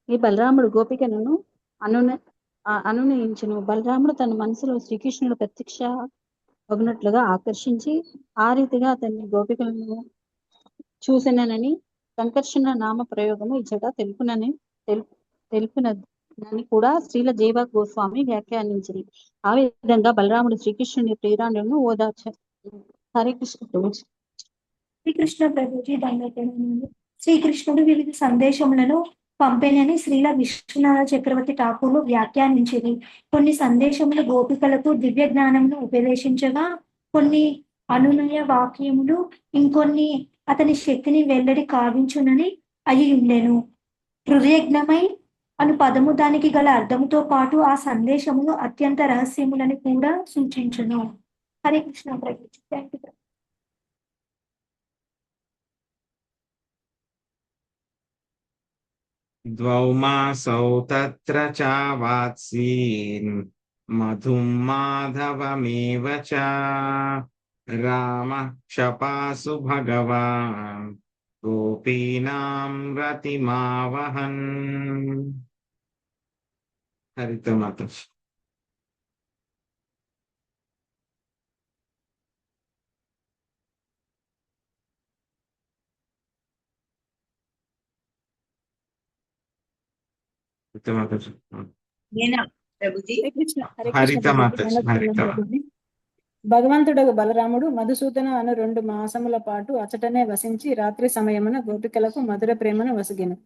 S13: ఈ బలరాముడు గోపికలను అనునయించును. బలరాముడు తన మనసులో శ్రీకృష్ణుడు ప్రత్యక్ష అగునట్లుగా ఆకర్షించి ఆ రీతిగా అతన్ని గోపికలను చూసినని సంకర్షణ నామ ప్రయోగము ఇచ్చట తెలుపునని కూడా శ్రీల జీవ గోస్వామి వ్యాఖ్యానించింది. ఆ విధంగా బలరాముడు శ్రీకృష్ణుని ప్రియురాండును ఓదార్చారు. హరే కృష్ణ ప్రభుజీ.
S14: శ్రీకృష్ణ ప్రభుజీ దండోపాధ్యాయులు. శ్రీకృష్ణుడు వివిధ సందేశములను పంపేనని శ్రీల విశ్వనాథ చక్రవర్తి ఠాకూర్లు వ్యాఖ్యానించింది. కొన్ని సందేశములు గోపికలకు దివ్య జ్ఞానమును ఉపదేశించగా, కొన్ని అనునయ వాక్యములు, ఇంకొన్ని అతని శక్తిని వెల్లడి కావించునని అయి ఉండెను. హృదయజ్ఞమై అను పదము దానికి గల అర్థముతో పాటు ఆ సందేశములు అత్యంత రహస్యములని కూడా సూచించును. హరే కృష్ణ ప్రభుజీ. Thank you.
S1: ద్వౌమాసౌ తత్ర చావాత్సీన్ మధుం మాధవమేవ చ రామః క్షపాసు భగవాన్ గోపీనాం రతిమావహన్. హరిత మాతాజీ.
S15: భగవంతుడు బలరాముడు మధుసూదన అను 2 మాసముల పాటు అచటనే వసించి రాత్రి సమయమున గోపికలకు మధుర ప్రేమను వసిగెను.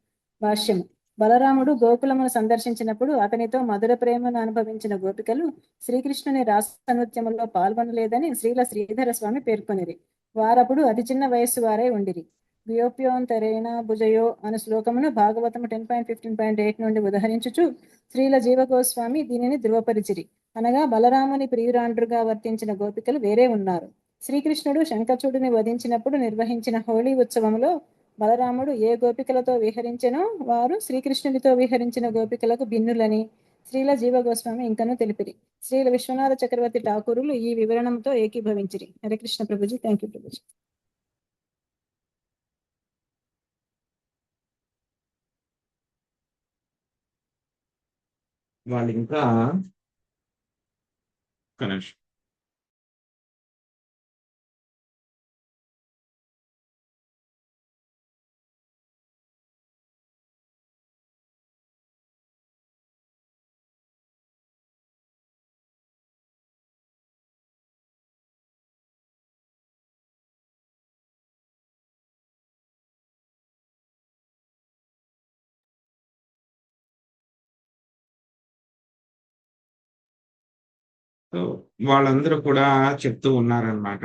S15: భాష్యము. బలరాముడు గోకులమును సందర్శించినప్పుడు అతనితో మధుర ప్రేమను అనుభవించిన గోపికలు శ్రీకృష్ణుని రాస నృత్యములో పాల్గొనలేదని శ్రీల శ్రీధర స్వామి పేర్కొనిరి. వారప్పుడు అతి చిన్న వయస్సు వారై ఉండిరి. వ్యోప్యోంతరేణ భుజయో అను శ్లోకమును భాగవతము 10.15.8 నుండి ఉదహరించుచు శ్రీల జీవగోస్వామి దీనిని ధృవపరిచిరి. అనగా బలరాముని ప్రియురాండ్రుగా వర్తించిన గోపికలు వేరే ఉన్నారు. శ్రీకృష్ణుడు శంఖచుడిని వధించినప్పుడు నిర్వహించిన హోళీ ఉత్సవంలో బలరాముడు ఏ గోపికలతో విహరించెనో వారు శ్రీకృష్ణునితో విహరించిన గోపికలకు భిన్నులని శ్రీల జీవ గోస్వామి ఇంకనూ తెలిపిరి. శ్రీల విశ్వనాథ చక్రవర్తి ఠాకూరులు ఈ వివరణంతో ఏకీభవించిరి. హరే కృష్ణ ప్రభుజీ. Thank you Prabhuji.
S1: వాళ్ళు ఇంకా కనెక్షన్ సో వాళ్ళందరూ కూడా చెప్తూ ఉన్నారనమాట.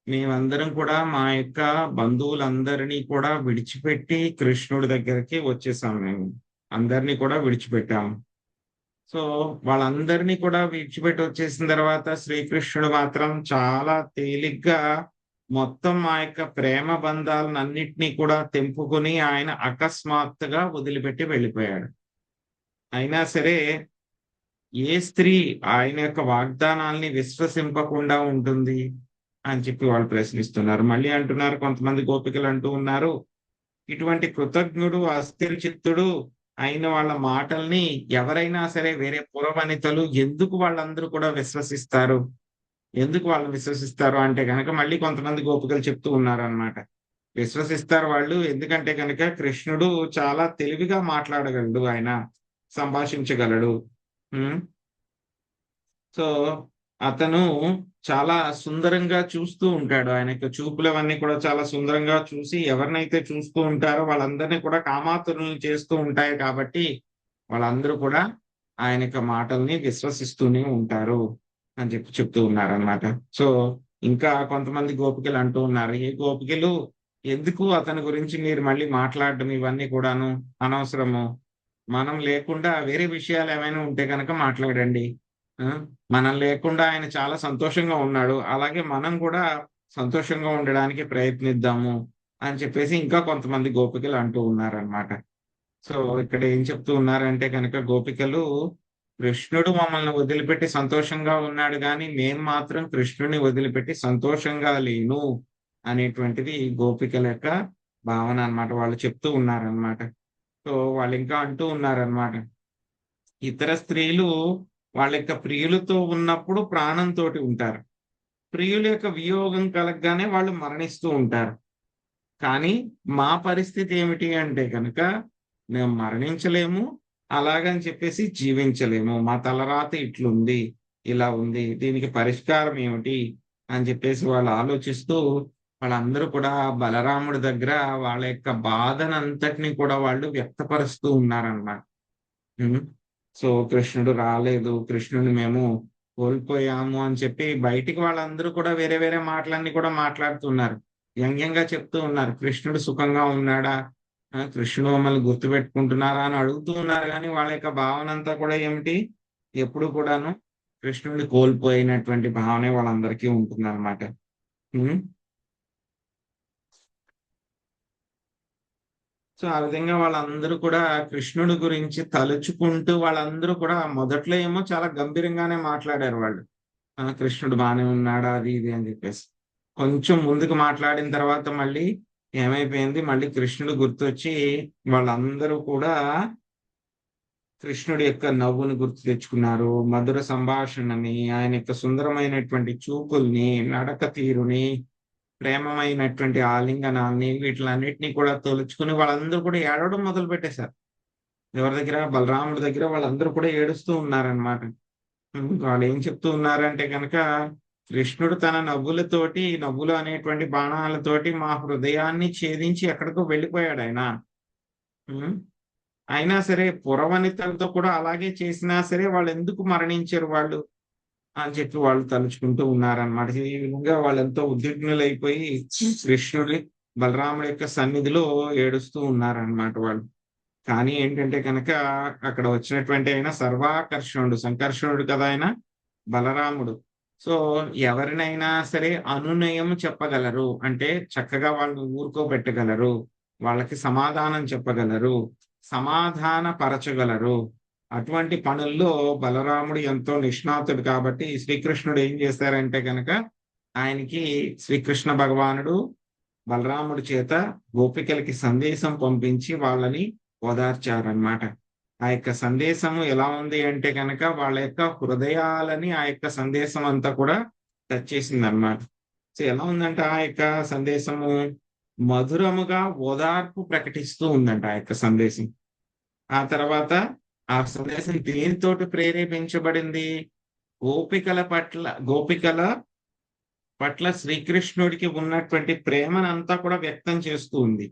S1: మేమందరం కూడా మా యొక్క బంధువులందరినీ కూడా విడిచిపెట్టి కృష్ణుడి దగ్గరికి వచ్చేసాం. మేము అందరినీ కూడా విడిచిపెట్టాము. సో వాళ్ళందరినీ కూడా విడిచిపెట్టి వచ్చేసిన తర్వాత శ్రీకృష్ణుడు మాత్రం చాలా తేలిగ్గా మొత్తం మా యొక్క ప్రేమ బంధాలన్నింటినీ కూడా తెంపుకొని ఆయన అకస్మాత్తుగా వదిలిపెట్టి వెళ్ళిపోయాడు. అయినా సరే ఏ స్త్రీ ఆయన యొక్క వాగ్దానాల్ని విశ్వసింపకుండా ఉంటుంది అని చెప్పి వాళ్ళు ప్రశ్నిస్తున్నారు. మళ్ళీ అంటున్నారు, కొంతమంది గోపికలు అంటూ ఉన్నారు, ఇటువంటి కృతజ్ఞుడు అస్థిర చిత్తుడు అయిన వాళ్ళ మాటల్ని ఎవరైనా సరే వేరే పురవనితలు ఎందుకు వాళ్ళందరూ కూడా విశ్వసిస్తారు? ఎందుకు వాళ్ళు విశ్వసిస్తారు అంటే కనుక మళ్ళీ కొంతమంది గోపికలు చెప్తూ ఉన్నారు అన్నమాట. విశ్వసిస్తారు వాళ్ళు ఎందుకంటే కనుక కృష్ణుడు చాలా తెలివిగా మాట్లాడగలడు, ఆయన సంభాషించగలడు. సో అతను చాలా సుందరంగా చూస్తూ ఉంటాడు. ఆయన యొక్క చూపులవన్నీ కూడా చాలా సుందరంగా చూసి ఎవరినైతే చూస్తూ ఉంటారో వాళ్ళందరినీ కూడా కామాతురులను చేస్తూ ఉంటాయి. కాబట్టి వాళ్ళందరూ కూడా ఆయన యొక్క మాటల్ని విశ్వసిస్తూనే ఉంటారు అని చెప్పి చెప్తూ ఉన్నారు అన్నమాట. సో ఇంకా కొంతమంది గోపికలు అంటూ ఉన్నారు, ఏ గోపికలు ఎందుకు అతని గురించి మీరు మళ్ళీ మాట్లాడడం ఇవన్నీ కూడాను అనవసరము. మనం లేకుండా వేరే విషయాలు ఏమైనా ఉంటే కనుక మాట్లాడండి. మనం లేకుండా ఆయన చాలా సంతోషంగా ఉన్నాడు, అలాగే మనం కూడా సంతోషంగా ఉండడానికి ప్రయత్నిద్దాము అని చెప్పేసి ఇంకా కొంతమంది గోపికలు అంటూ ఉన్నారనమాట. సో ఇక్కడ ఏం చెప్తూ ఉన్నారంటే కనుక గోపికలు, కృష్ణుడు మమ్మల్ని వదిలిపెట్టి సంతోషంగా ఉన్నాడు కానీ మేము మాత్రం కృష్ణుడిని వదిలిపెట్టి సంతోషంగా లేను అనేటువంటిది గోపికల యొక్క భావన అన్నమాట. వాళ్ళు చెప్తూ ఉన్నారనమాట. సో వాళ్ళు ఇంకా అంటూ ఉన్నారనమాట, ఇతర స్త్రీలు వాళ్ళ యొక్క ప్రియులతో ఉన్నప్పుడు ప్రాణంతో ఉంటారు, ప్రియుల యొక్క వియోగం కలగగానే వాళ్ళు మరణిస్తూ ఉంటారు. కానీ మా పరిస్థితి ఏమిటి అంటే కనుక మేము మరణించలేము, అలాగని చెప్పేసి జీవించలేము. మా తలరాత ఇట్లుంది, ఇలా ఉంది, దీనికి పరిష్కారం ఏమిటి అని చెప్పేసి వాళ్ళు ఆలోచిస్తూ వాళ్ళందరూ కూడా బలరాముడి దగ్గర వాళ్ళ యొక్క బాధనంతటిని కూడా వాళ్ళు వ్యక్తపరుస్తూ ఉన్నారన్నమాట. సో కృష్ణుడు రాలేదు, కృష్ణుడిని మేము కోల్పోయాము అని చెప్పి బయటికి వాళ్ళందరూ కూడా వేరే వేరే మాటలన్నీ కూడా మాట్లాడుతున్నారు, వ్యంగ్యంగా చెప్తూ ఉన్నారు. కృష్ణుడు సుఖంగా ఉన్నాడా, కృష్ణుడు మమ్మల్ని గుర్తుపెట్టుకుంటున్నారా అని అడుగుతూ ఉన్నారు. కానీ వాళ్ళ యొక్క భావన అంతా కూడా ఏమిటి, ఎప్పుడు కూడాను కృష్ణుడిని కోల్పోయినటువంటి భావనే వాళ్ళందరికీ ఉంటుంది అనమాట. సో ఆ విధంగా వాళ్ళందరూ కూడా కృష్ణుడి గురించి తలుచుకుంటూ వాళ్ళందరూ కూడా మొదట్లో ఏమో చాలా గంభీరంగానే మాట్లాడారు వాళ్ళు, కృష్ణుడు బాగానే ఉన్నాడా అది ఇది అని చెప్పేసి. కొంచెం ముందుకు మాట్లాడిన తర్వాత మళ్ళీ ఏమైపోయింది, మళ్ళీ కృష్ణుడు గుర్తొచ్చి వాళ్ళందరూ కూడా కృష్ణుడి యొక్క నవ్వుని గుర్తు తెచ్చుకున్నారు, మధుర సంభాషణని, ఆయన యొక్క సుందరమైనటువంటి చూపుల్ని, నడక తీరుని, ప్రేమమైనటువంటి ఆలింగనాల్ని, వీటిలన్నిటినీ కూడా తోలుచుకుని వాళ్ళందరూ కూడా ఏడవడం మొదలు పెట్టేశారు. ఎవరి దగ్గర, బలరాముడి దగ్గర వాళ్ళందరూ కూడా ఏడుస్తూ ఉన్నారనమాట. వాళ్ళు ఏం చెప్తూ ఉన్నారంటే కనుక, కృష్ణుడు తన నవ్వులతోటి, నవ్వులు అనేటువంటి బాణాలతోటి మా హృదయాన్ని ఛేదించి ఎక్కడికో వెళ్ళిపోయాడు ఆయన. అయినా సరే పురవనితలతో కూడా అలాగే చేసినా సరే వాళ్ళు ఎందుకు మరణించారు వాళ్ళు అని చెప్పి వాళ్ళు తలుచుకుంటూ ఉన్నారనమాట. ఈ విధంగా వాళ్ళు ఎంతో ఉద్విగ్నులైపోయి కృష్ణుడి, బలరాముడి యొక్క సన్నిధిలో ఏడుస్తూ ఉన్నారనమాట వాళ్ళు. కానీ ఏంటంటే కనుక అక్కడ వచ్చినటువంటి ఆయన సర్వాకర్షణుడు, సంకర్షణుడు కదా ఆయన బలరాముడు. సో ఎవరినైనా సరే అనునయం చెప్పగలరు, అంటే చక్కగా వాళ్ళు ఊరుకోబెట్టగలరు, వాళ్ళకి సమాధానం చెప్పగలరు, సమాధాన పరచగలరు. అటువంటి పనుల్లో బలరాముడు ఎంతో నిష్ణాతుడు కాబట్టి శ్రీకృష్ణుడు ఏం చేశారంటే కనుక ఆయనకి శ్రీకృష్ణ భగవానుడు బలరాముడి చేత గోపికలకి సందేశం పంపించి వాళ్ళని ఓదార్చారనమాట. ఆ యొక్క సందేశము ఎలా ఉంది అంటే కనుక వాళ్ళ యొక్క హృదయాలని ఆ యొక్క సందేశం అంతా కూడా టచ్ చేసింది అనమాట. సో ఎలా ఉందంటే ఆ యొక్క సందేశము మధురముగా ఓదార్పు ప్రకటిస్తూ ఉందంట ఆ యొక్క సందేశం. ఆ తర్వాత ఆ సందేశం దేనితోటి ప్రేరేపించబడింది? గోపికల పట్ల శ్రీకృష్ణుడికి ఉన్నటువంటి ప్రేమనంతా కూడా వ్యక్తం చేస్తూ ఉంది.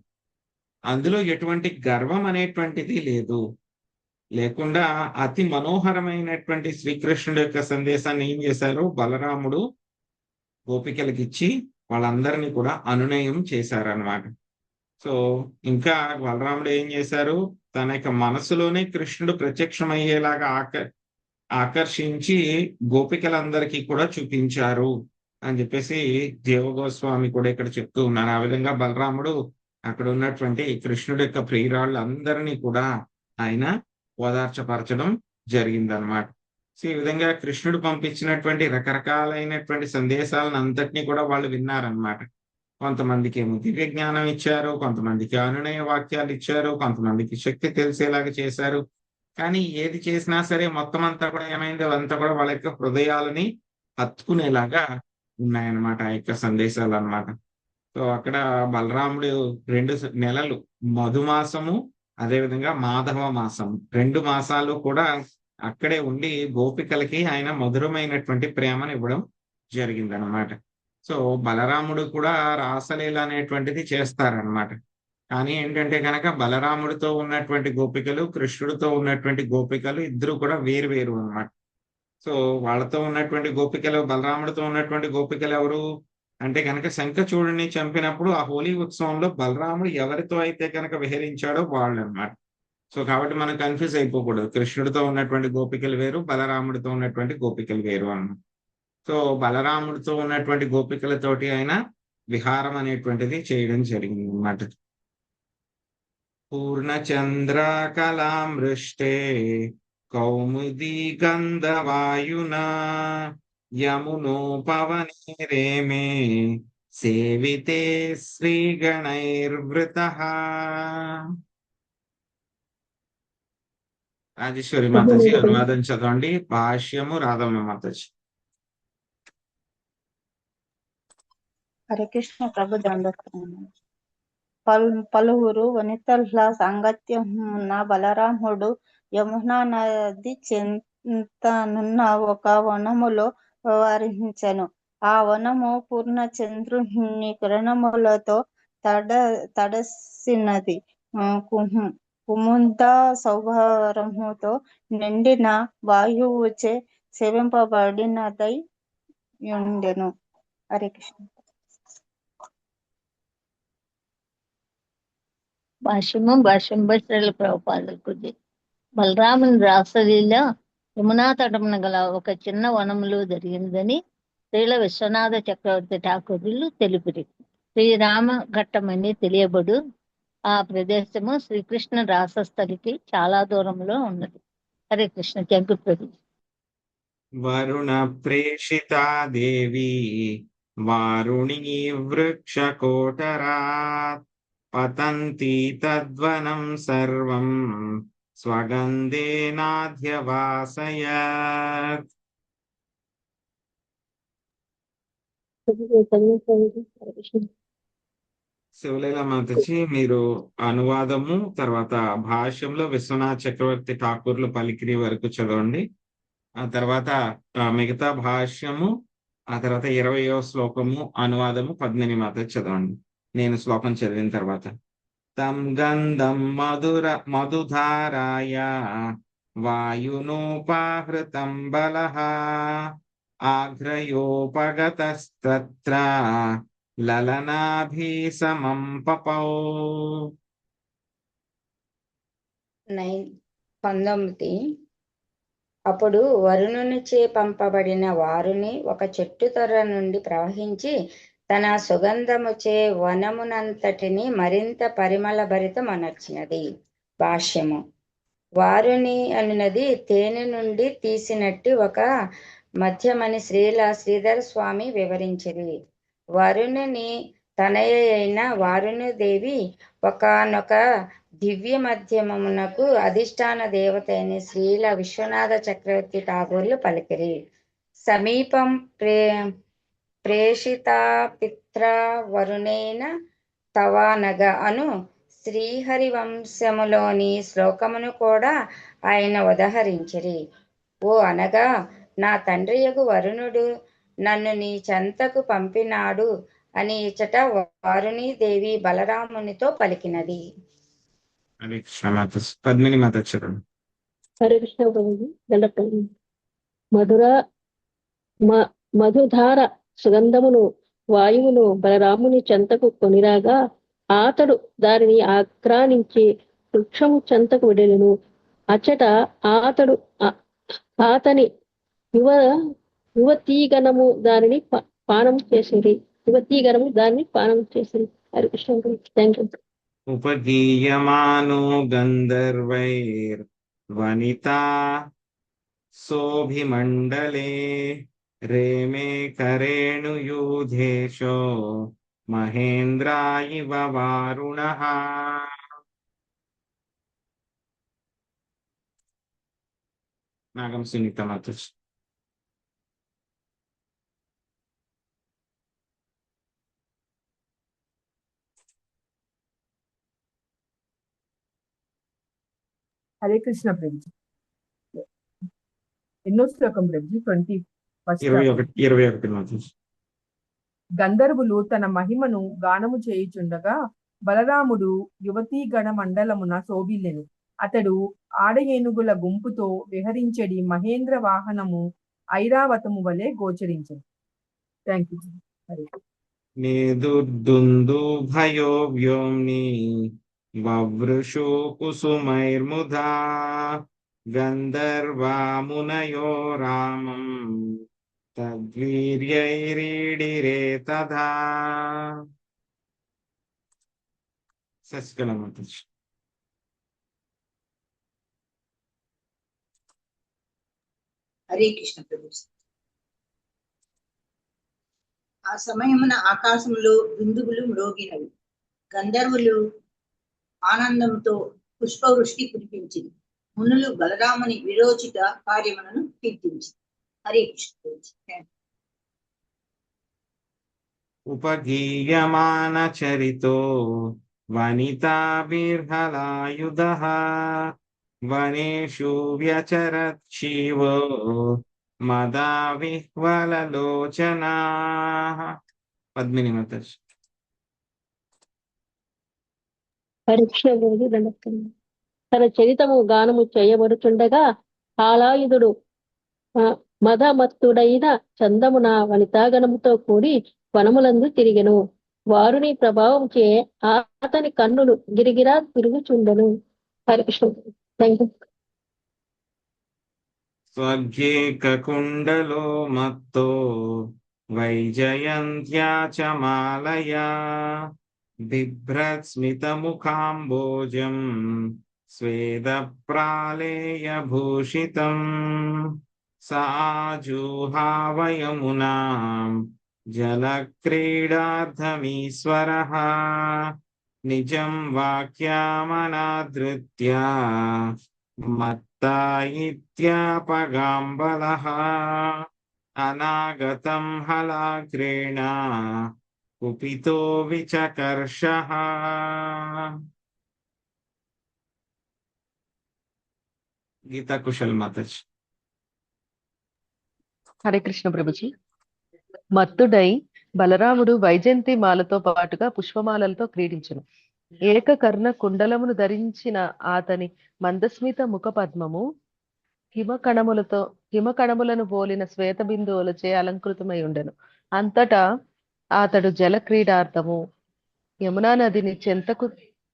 S1: అందులో ఎటువంటి గర్వం అనేటువంటిది లేదు. లేకుండా అతి మనోహరమైనటువంటి శ్రీకృష్ణుడి యొక్క సందేశాన్ని ఏం చేశారు? బలరాముడు గోపికలకి ఇచ్చి వాళ్ళందరినీ కూడా అనునయం చేశారనమాట. సో ఇంకా బలరాముడు ఏం చేశారు? తన యొక్క మనసులోనే కృష్ణుడు ప్రత్యక్షమయ్యేలాగా ఆకర్షించి గోపికలందరికీ కూడా చూపించారు అని చెప్పేసి దేవగోస్వామి కూడా ఇక్కడ చెప్తూ ఉన్నారు. ఆ విధంగా బలరాముడు అక్కడ ఉన్నటువంటి కృష్ణుడి యొక్క ప్రియురాళ్ళు అందరినీ కూడా ఆయన ఓదార్చపరచడం జరిగిందనమాట. సో ఈ విధంగా కృష్ణుడు పంపించినటువంటి రకరకాలైనటువంటి సందేశాలను అంతటినీ కూడా వాళ్ళు విన్నారనమాట. కొంతమందికి ఏమో దివ్య జ్ఞానం ఇచ్చారు, కొంతమందికి అనునయ వాక్యాలు ఇచ్చారు, కొంతమందికి శక్తి తెలిసేలాగా చేశారు. కానీ ఏది చేసినా సరే మొత్తం అంతా కూడా ఏమైంది? అవంతా కూడా వాళ్ళ యొక్క హృదయాలని హత్తుకునేలాగా ఉన్నాయన్నమాట ఆ యొక్క సందేశాలు అన్నమాట. సో అక్కడ బలరాముడు 2 నెలలు మధుమాసము, అదేవిధంగా మాధవ మాసం, 2 మాసాలు కూడా అక్కడే ఉండి గోపికలకి ఆయన మధురమైనటువంటి ప్రేమను ఇవ్వడం జరిగిందనమాట. సో బలరాముడు కూడా రాసలీల అనేటువంటిది చేస్తారనమాట. కానీ ఏంటంటే కనుక బలరాముడితో ఉన్నటువంటి గోపికలు, కృష్ణుడితో ఉన్నటువంటి గోపికలు ఇద్దరు కూడా వేరు వేరు అనమాట. సో వాళ్ళతో ఉన్నటువంటి గోపికలు, బలరాముడితో ఉన్నటువంటి గోపికలు ఎవరు అంటే కనుక శంఖచూడుని చంపినప్పుడు ఆ హోలీ ఉత్సవంలో బలరాముడు ఎవరితో అయితే కనుక విహరించాడో వాళ్ళు అనమాట. సో కాబట్టి మనం కన్ఫ్యూజ్ అయిపోకూడదు. కృష్ణుడితో ఉన్నటువంటి గోపికలు వేరు, బలరాముడితో ఉన్నటువంటి గోపికలు వేరు అన్నమాట. సో బలరాముడితో ఉన్నటువంటి గోపికలతోటి ఆయన విహారం అనేటువంటిది చేయడం జరిగింది అన్నమాట. పూర్ణచంద్రకళామృష్టే కౌముదీ గంధవాయునా యమునోపవనే రేమే సేవితే శ్రీగణైర్వృతః. రాజేశ్వరి మాతాజీ అనువాదం చదవండి. భాష్యము రాధమ్మ మాతాజీ.
S16: హరే కృష్ణ ప్రభు పలువురు వనితల సాంగత్యం ఉన్న బలరాముడు యమునా నది చెంతనున్న ఒక వనములో వ్యవహరించెను. ఆ వనము పూర్ణ చంద్రుని కిరణములతో తడసినది. కుముద సౌభారముతో నిండిన వాయువుచే సేవింపబడినదై ఉండెను. హరే కృష్ణ.
S17: భాష్యం బశ్రీల ప్రభుపాదకు బలరాముని రాసలీల యమునా తటమున గల ఒక చిన్న వనములో జరిగిందని శ్రీల విశ్వనాథ చక్రవర్తి ఠాకూరులు తెలిపిరి. శ్రీరామ ఘట్టమని తెలియబడు ఆ ప్రదేశము శ్రీకృష్ణ రాసస్థలికి చాలా దూరంలో ఉన్నది. హరే కృష్ణ. థాంక్యూ ప్రభు.
S1: వరుణ ప్రేషితా దేవి వారుణీ వృక్ష కోటరాత్ పతంతి తద్వనం సర్వం స్వగంధేనాధ్యవాసయత్. శివలీల మాతాజీ మీరు అనువాదము తర్వాత భాష్యంలో విశ్వనాథ్ చక్రవర్తి ఠాకూర్లు పలికిరి వరకు చదవండి. ఆ తర్వాత మిగతా భాష్యము, ఆ తర్వాత 20వ శ్లోకము అనువాదము 18 మాతాజీ చదవండి. నేను శ్లోకం చదివిన తర్వాత. తం గంధం మధుధారాయ వాయునోపాహృతం బలః ఆఘ్రయోపగతస్తత్ర లలనాభీసమం పపౌ.
S18: 19 అప్పుడు వరుణునిచే పంపబడిన వారుని ఒక చెట్టు తొర్ర నుండి ప్రవహించి తన సుగంధముచే వనమునంతటిని మరింత పరిమళ భరితమనర్చినది. భాష్యము. వారుని అనునది తేనె నుండి తీసినట్టు ఒక మధ్యమని శ్రీధర స్వామి వివరించిరి. వరుణుని తనయ అయిన వారుణీదేవి ఒకనొక దివ్య మధ్యమమునకు అధిష్టాన దేవత అయిన శ్రీల విశ్వనాథ చక్రవర్తి ఠాగూర్లు పలికిరి. సమీపం ప్రేషిత పిత్ర వరుణేన తవానగ అను శ్రీహరివంశములోని శ్లోకమును కూడా ఆయన ఉదహరించిరి. ఓ అనగా, నా తండ్రియగు వరుణుడు నన్ను నీ చెంతకు పంపినాడు అని ఇచ్చట వారుణీదేవి బలరామునితో పలికినది.
S1: హరే కృష్ణ మాత. పద్మిని మాత చరణం.
S11: హరే కృష్ణ ప్రభుజీ. దండప్రభు. మధుధార సుగంధమును వాయువును బలరాముని చెంతకు కొనిరాగా అతడు దానిని ఆక్రానించి వృక్షము చెంతకు వెడెను. అచ్చట అతడు అతని యువతీగణము దానిని పానం చేసింది. హరి కృష్ణ. Thank you.
S1: ఉపగీయమానో గంధర్వైర్వనితా శోభిమండలే రేమే కరేణుయూధేశో మహేంద్రాయివ వారుణః. నాగం సునీత మాత.
S12: హరే కృష్ణ ప్రభుజీ. ఎన్నో శ్లోకం ప్రభుజీ?
S1: 21 మాత.
S12: గంధర్వులు తన మహిమను గానము చేయుచుండగా బలరాముడు యువతీ గణ మండలమున శోభిల్లెను. అతడు ఆడ ఏనుగుల గుంపుతో విహరించడి మహేంద్ర వాహనము ఐరావతము వలె గోచరించను. Thank you.
S1: నేదుర్దుందుభయో వ్యోమ్ని వవృషో కుసుమైర్ముదా గంధర్వామునయో రామం తద్వీర్యైరీడిరే తథా. శశికళ మాత.
S4: హరే కృష్ణ ప్రభు. ఆ సమయమున ఆకాశంలో బిందువులు మ్రోగినవి. గంధర్వులు ఆనందంతో పుష్పవృష్టి కురిపించింది. మునులు బలరాముని విరోచిత కార్యములను కీర్తించింది. హరే కృష్ణ.
S1: ఉపగీయమాన చరితో వనితాభిర్హలాయుధః వనేషు వ్యచరత్ శివో మదా విహ్వలలోచనాః. పద్మిని మాత.
S11: హరి కృష్ణ ప్రభుజీ. దండప్రభు. తన చరితము గానము చేయబడుచుండగా హాలాయుధుడు మదమత్తుడైన చందమున వనితాగణముతో కూడి వనములందు తిరిగెను. వారుని ప్రభావం చే అతని కన్నులు గిరిగిరా తిరుగుచుండెను. హరికృష్ణ. Thank you.
S1: స్వర్గేకకుండలో మత్తో వైజయంత్యా చ మాలయా బిభ్రత్స్మితముఖాంబోజం స్వేదప్రాళేయభూషితం సాజుహావయమునాం జలక్రీడార్థమీశ్వరః నిజం వాక్యామనాదృత్య మత్తా ఇత్యాపగాంబలః అనాగతం హలాగ్రేణ కుపితో విచకర్షః. గీతా కుశల్ మాతాజీ.
S5: హరే కృష్ణ ప్రభుజీ. మత్తుడై బలరాముడు వైజయంతి మాలతో పాటుగా పుష్పమాలలతో క్రీడించును. ఏకకర్ణ కుండలమును ధరించిన అతని మందస్మిత ముఖ పద్మము హిమకణములను పోలిన శ్వేత బిందువులచే అలంకృతమై ఉండెను. అంతటా అతడు జల క్రీడార్థము యమునా నదిని చెంతకు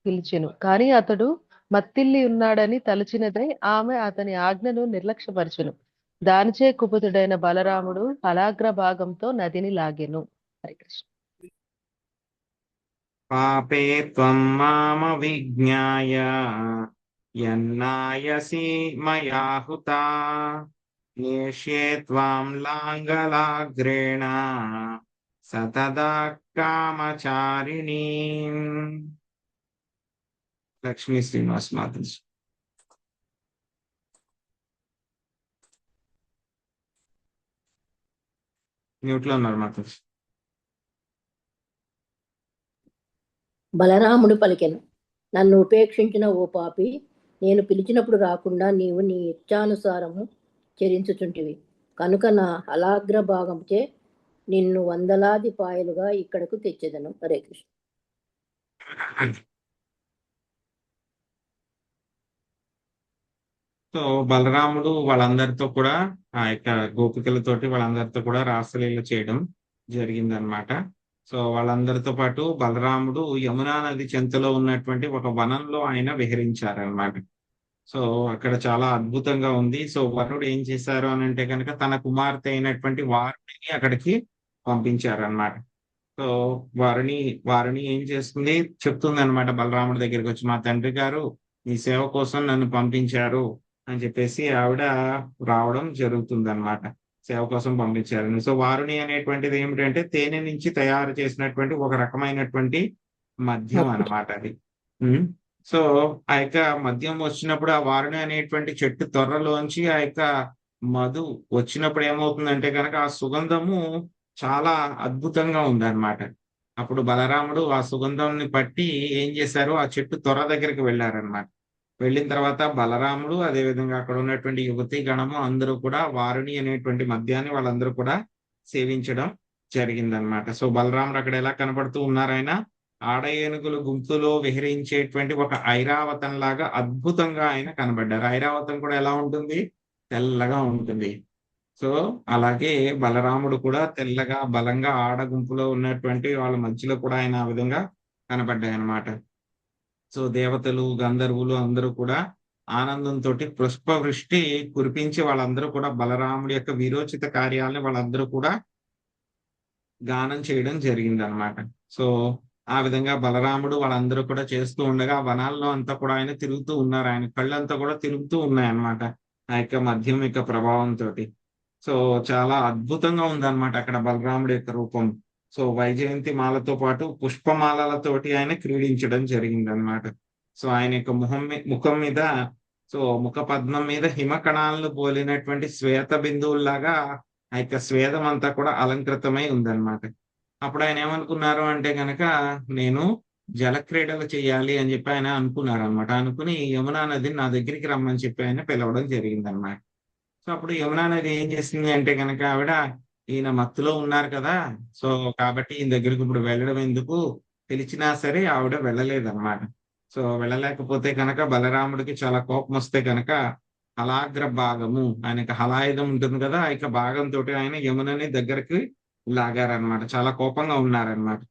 S5: పిలిచెను. కాని అతడు మత్తిల్లి ఉన్నాడని తలచినదై ఆమె అతని ఆజ్ఞను నిర్లక్ష్యపరచును. దానిచే కుపితుడైన బలరాముడు ఫలాగ్ర భాగంతో నదిని లాగెను. హరే కృష్ణ.
S1: పాపే త్వం మామ విజ్ఞాయ యన్నాయసి మయా హుతా నేష్యే త్వాం లాంగలాగ్రేణ సతదా కామచారిణీ. లక్ష్మీ శ్రీనివాస్ మాతాజీ. మ్యూట్ లో ఉన్నారు మాతాజీ.
S7: బలరాముడు పలికెను, నన్ను ఉపేక్షించిన ఓ పాపి, నేను పిలిచినప్పుడు రాకుండా నీవు నీ ఇచ్ఛానుసారము చెరించుచుంటివి కనుక నా హలాగ్ర భాగంచే నిన్ను వందలాది పాయలుగా ఇక్కడకు తెచ్చేదను. హరే కృష్ణ.
S1: సో బలరాముడు వాళ్ళందరితో కూడా ఆ యొక్క గోపికలతోటి వాళ్ళందరితో కూడా రాసలీల చేయడం జరిగింది అనమాట. సో వాళ్ళందరితో పాటు బలరాముడు యమునా నది చెంతలో ఉన్నటువంటి ఒక వనంలో ఆయన విహరించారనమాట. సో అక్కడ చాలా అద్భుతంగా ఉంది. సో వరుడు ఏం చేశారు అని అంటే కనుక తన కుమార్తె అయినటువంటి వారిని అక్కడికి పంపించారనమాట. సో వారిని ఏం చేస్తుంది చెప్తుంది అనమాట బలరాముడి దగ్గరికి వచ్చి, మా తండ్రి గారు ఈ సేవ కోసం నన్ను పంపించారు అని చెప్పేసి ఆవిడ రావడం జరుగుతుంది అనమాట. సేవ కోసం పంపించారు. సో వారుని అనేటువంటిది ఏమిటంటే తేనె నుంచి తయారు చేసినటువంటి ఒక రకమైనటువంటి మద్యం అన్నమాట అది. సో ఆ యొక్క మద్యం వచ్చినప్పుడు ఆ వారుని అనేటువంటి చెట్టు తొర్రలోంచి ఆ యొక్క మధు వచ్చినప్పుడు ఏమవుతుందంటే కనుక ఆ సుగంధము చాలా అద్భుతంగా ఉందన్నమాట. అప్పుడు బలరాముడు ఆ సుగంధాన్ని పట్టి ఏం చేశారు, ఆ చెట్టు తొర్ర దగ్గరికి వెళ్ళారనమాట. వెళ్ళిన తర్వాత బలరాముడు అదేవిధంగా అక్కడ ఉన్నటువంటి యువతి గణము అందరూ కూడా వారుని అనేటువంటి మద్యాన్ని వాళ్ళందరూ కూడా సేవించడం జరిగిందనమాట. సో బలరాముడు అక్కడ ఎలా కనబడుతూ ఉన్నారు, ఆయన ఆడ ఏనుగుల గుంపులో విహరించేటువంటి ఒక ఐరావతం లాగా అద్భుతంగా ఆయన కనబడ్డారు. ఐరావతం కూడా ఎలా ఉంటుంది, తెల్లగా ఉంటుంది. సో అలాగే బలరాముడు కూడా తెల్లగా బలంగా ఆడ గుంపులో ఉన్నటువంటి వాళ్ళ మధ్యలో కూడా ఆయన ఆ విధంగా కనబడ్డాయి అన్నమాట. సో దేవతలు గంధర్వులు అందరూ కూడా ఆనందంతో పుష్పవృష్టి కురిపించి వాళ్ళందరూ కూడా బలరాముడి యొక్క వీరోచిత కార్యాలని వాళ్ళందరూ కూడా గానం చేయడం జరిగింది అనమాట. సో ఆ విధంగా బలరాముడు వాళ్ళందరూ కూడా చేస్తూ ఉండగా వనాల్లో అంతా కూడా ఆయన తిరుగుతూ ఉన్నారు. ఆయన కళ్ళంతా కూడా తిరుగుతూ ఉన్నాయన్నమాట ఆ యొక్క మద్యం యొక్క ప్రభావంతో. సో చాలా అద్భుతంగా ఉందన్నమాట అక్కడ బలరాముడి యొక్క రూపం. సో వైజయంతి మాలతో పాటు పుష్పమాలలతోటి ఆయన క్రీడించడం జరిగింది అనమాట. సో ఆయన యొక్క ముఖం మీద సో ముఖ పద్మం మీద హిమకణాలను పోలినటువంటి శ్వేత బిందువుల్లాగా ఆ యొక్క స్వేదం అంతా కూడా అలంకృతమై ఉందన్నమాట. అప్పుడు ఆయన ఏమనుకున్నారు అంటే కనుక నేను జలక్రీడలు చేయాలి అని చెప్పి ఆయన అనుకున్నారు అనమాట. అనుకుని యమునా నదిని నా దగ్గరికి రమ్మని చెప్పి ఆయన పిలవడం జరిగింది అనమాట. సో అప్పుడు యమునా నది ఏం చేసింది అంటే కనుక ఆవిడ ఈయన మత్తులో ఉన్నారు కదా, సో కాబట్టి ఈయన దగ్గరికి ఇప్పుడు వెళ్ళడం ఎందుకు, పిలిచినా సరే ఆవిడ వెళ్ళలేదన్నమాట. సో వెళ్ళలేకపోతే కనుక బలరాముడికి చాలా కోపం వస్తే కనుక హలాగ్ర భాగము ఆయనకి హలాయుధం ఉంటుంది కదా, ఆ యొక్క భాగంతో ఆయన యమునని దగ్గరికి లాగారనమాట. చాలా కోపంగా ఉన్నారనమాట.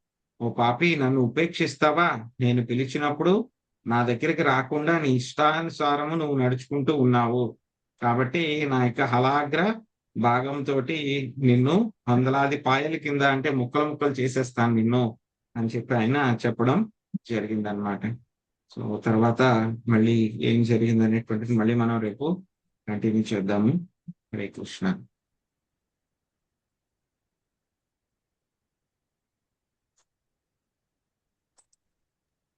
S1: ఓ పాపి, నన్ను ఉపేక్షిస్తావా, నేను పిలిచినప్పుడు నా దగ్గరికి రాకుండా నీ ఇష్టానుసారము నువ్వు నడుచుకుంటూ ఉన్నావు, కాబట్టి నా యొక్క హలాగ్ర భాగంతో నిన్ను వందలాది పాయల కింద అంటే ముక్కలు ముక్కలు చేసేస్తాను నిన్ను అని చెప్పి ఆయన చెప్పడం జరిగిందనమాట. సో తర్వాత మళ్ళీ ఏం జరిగింది అనేటువంటిది మళ్ళీ మనం రేపు కంటిన్యూ చేద్దాము. హరే కృష్ణ.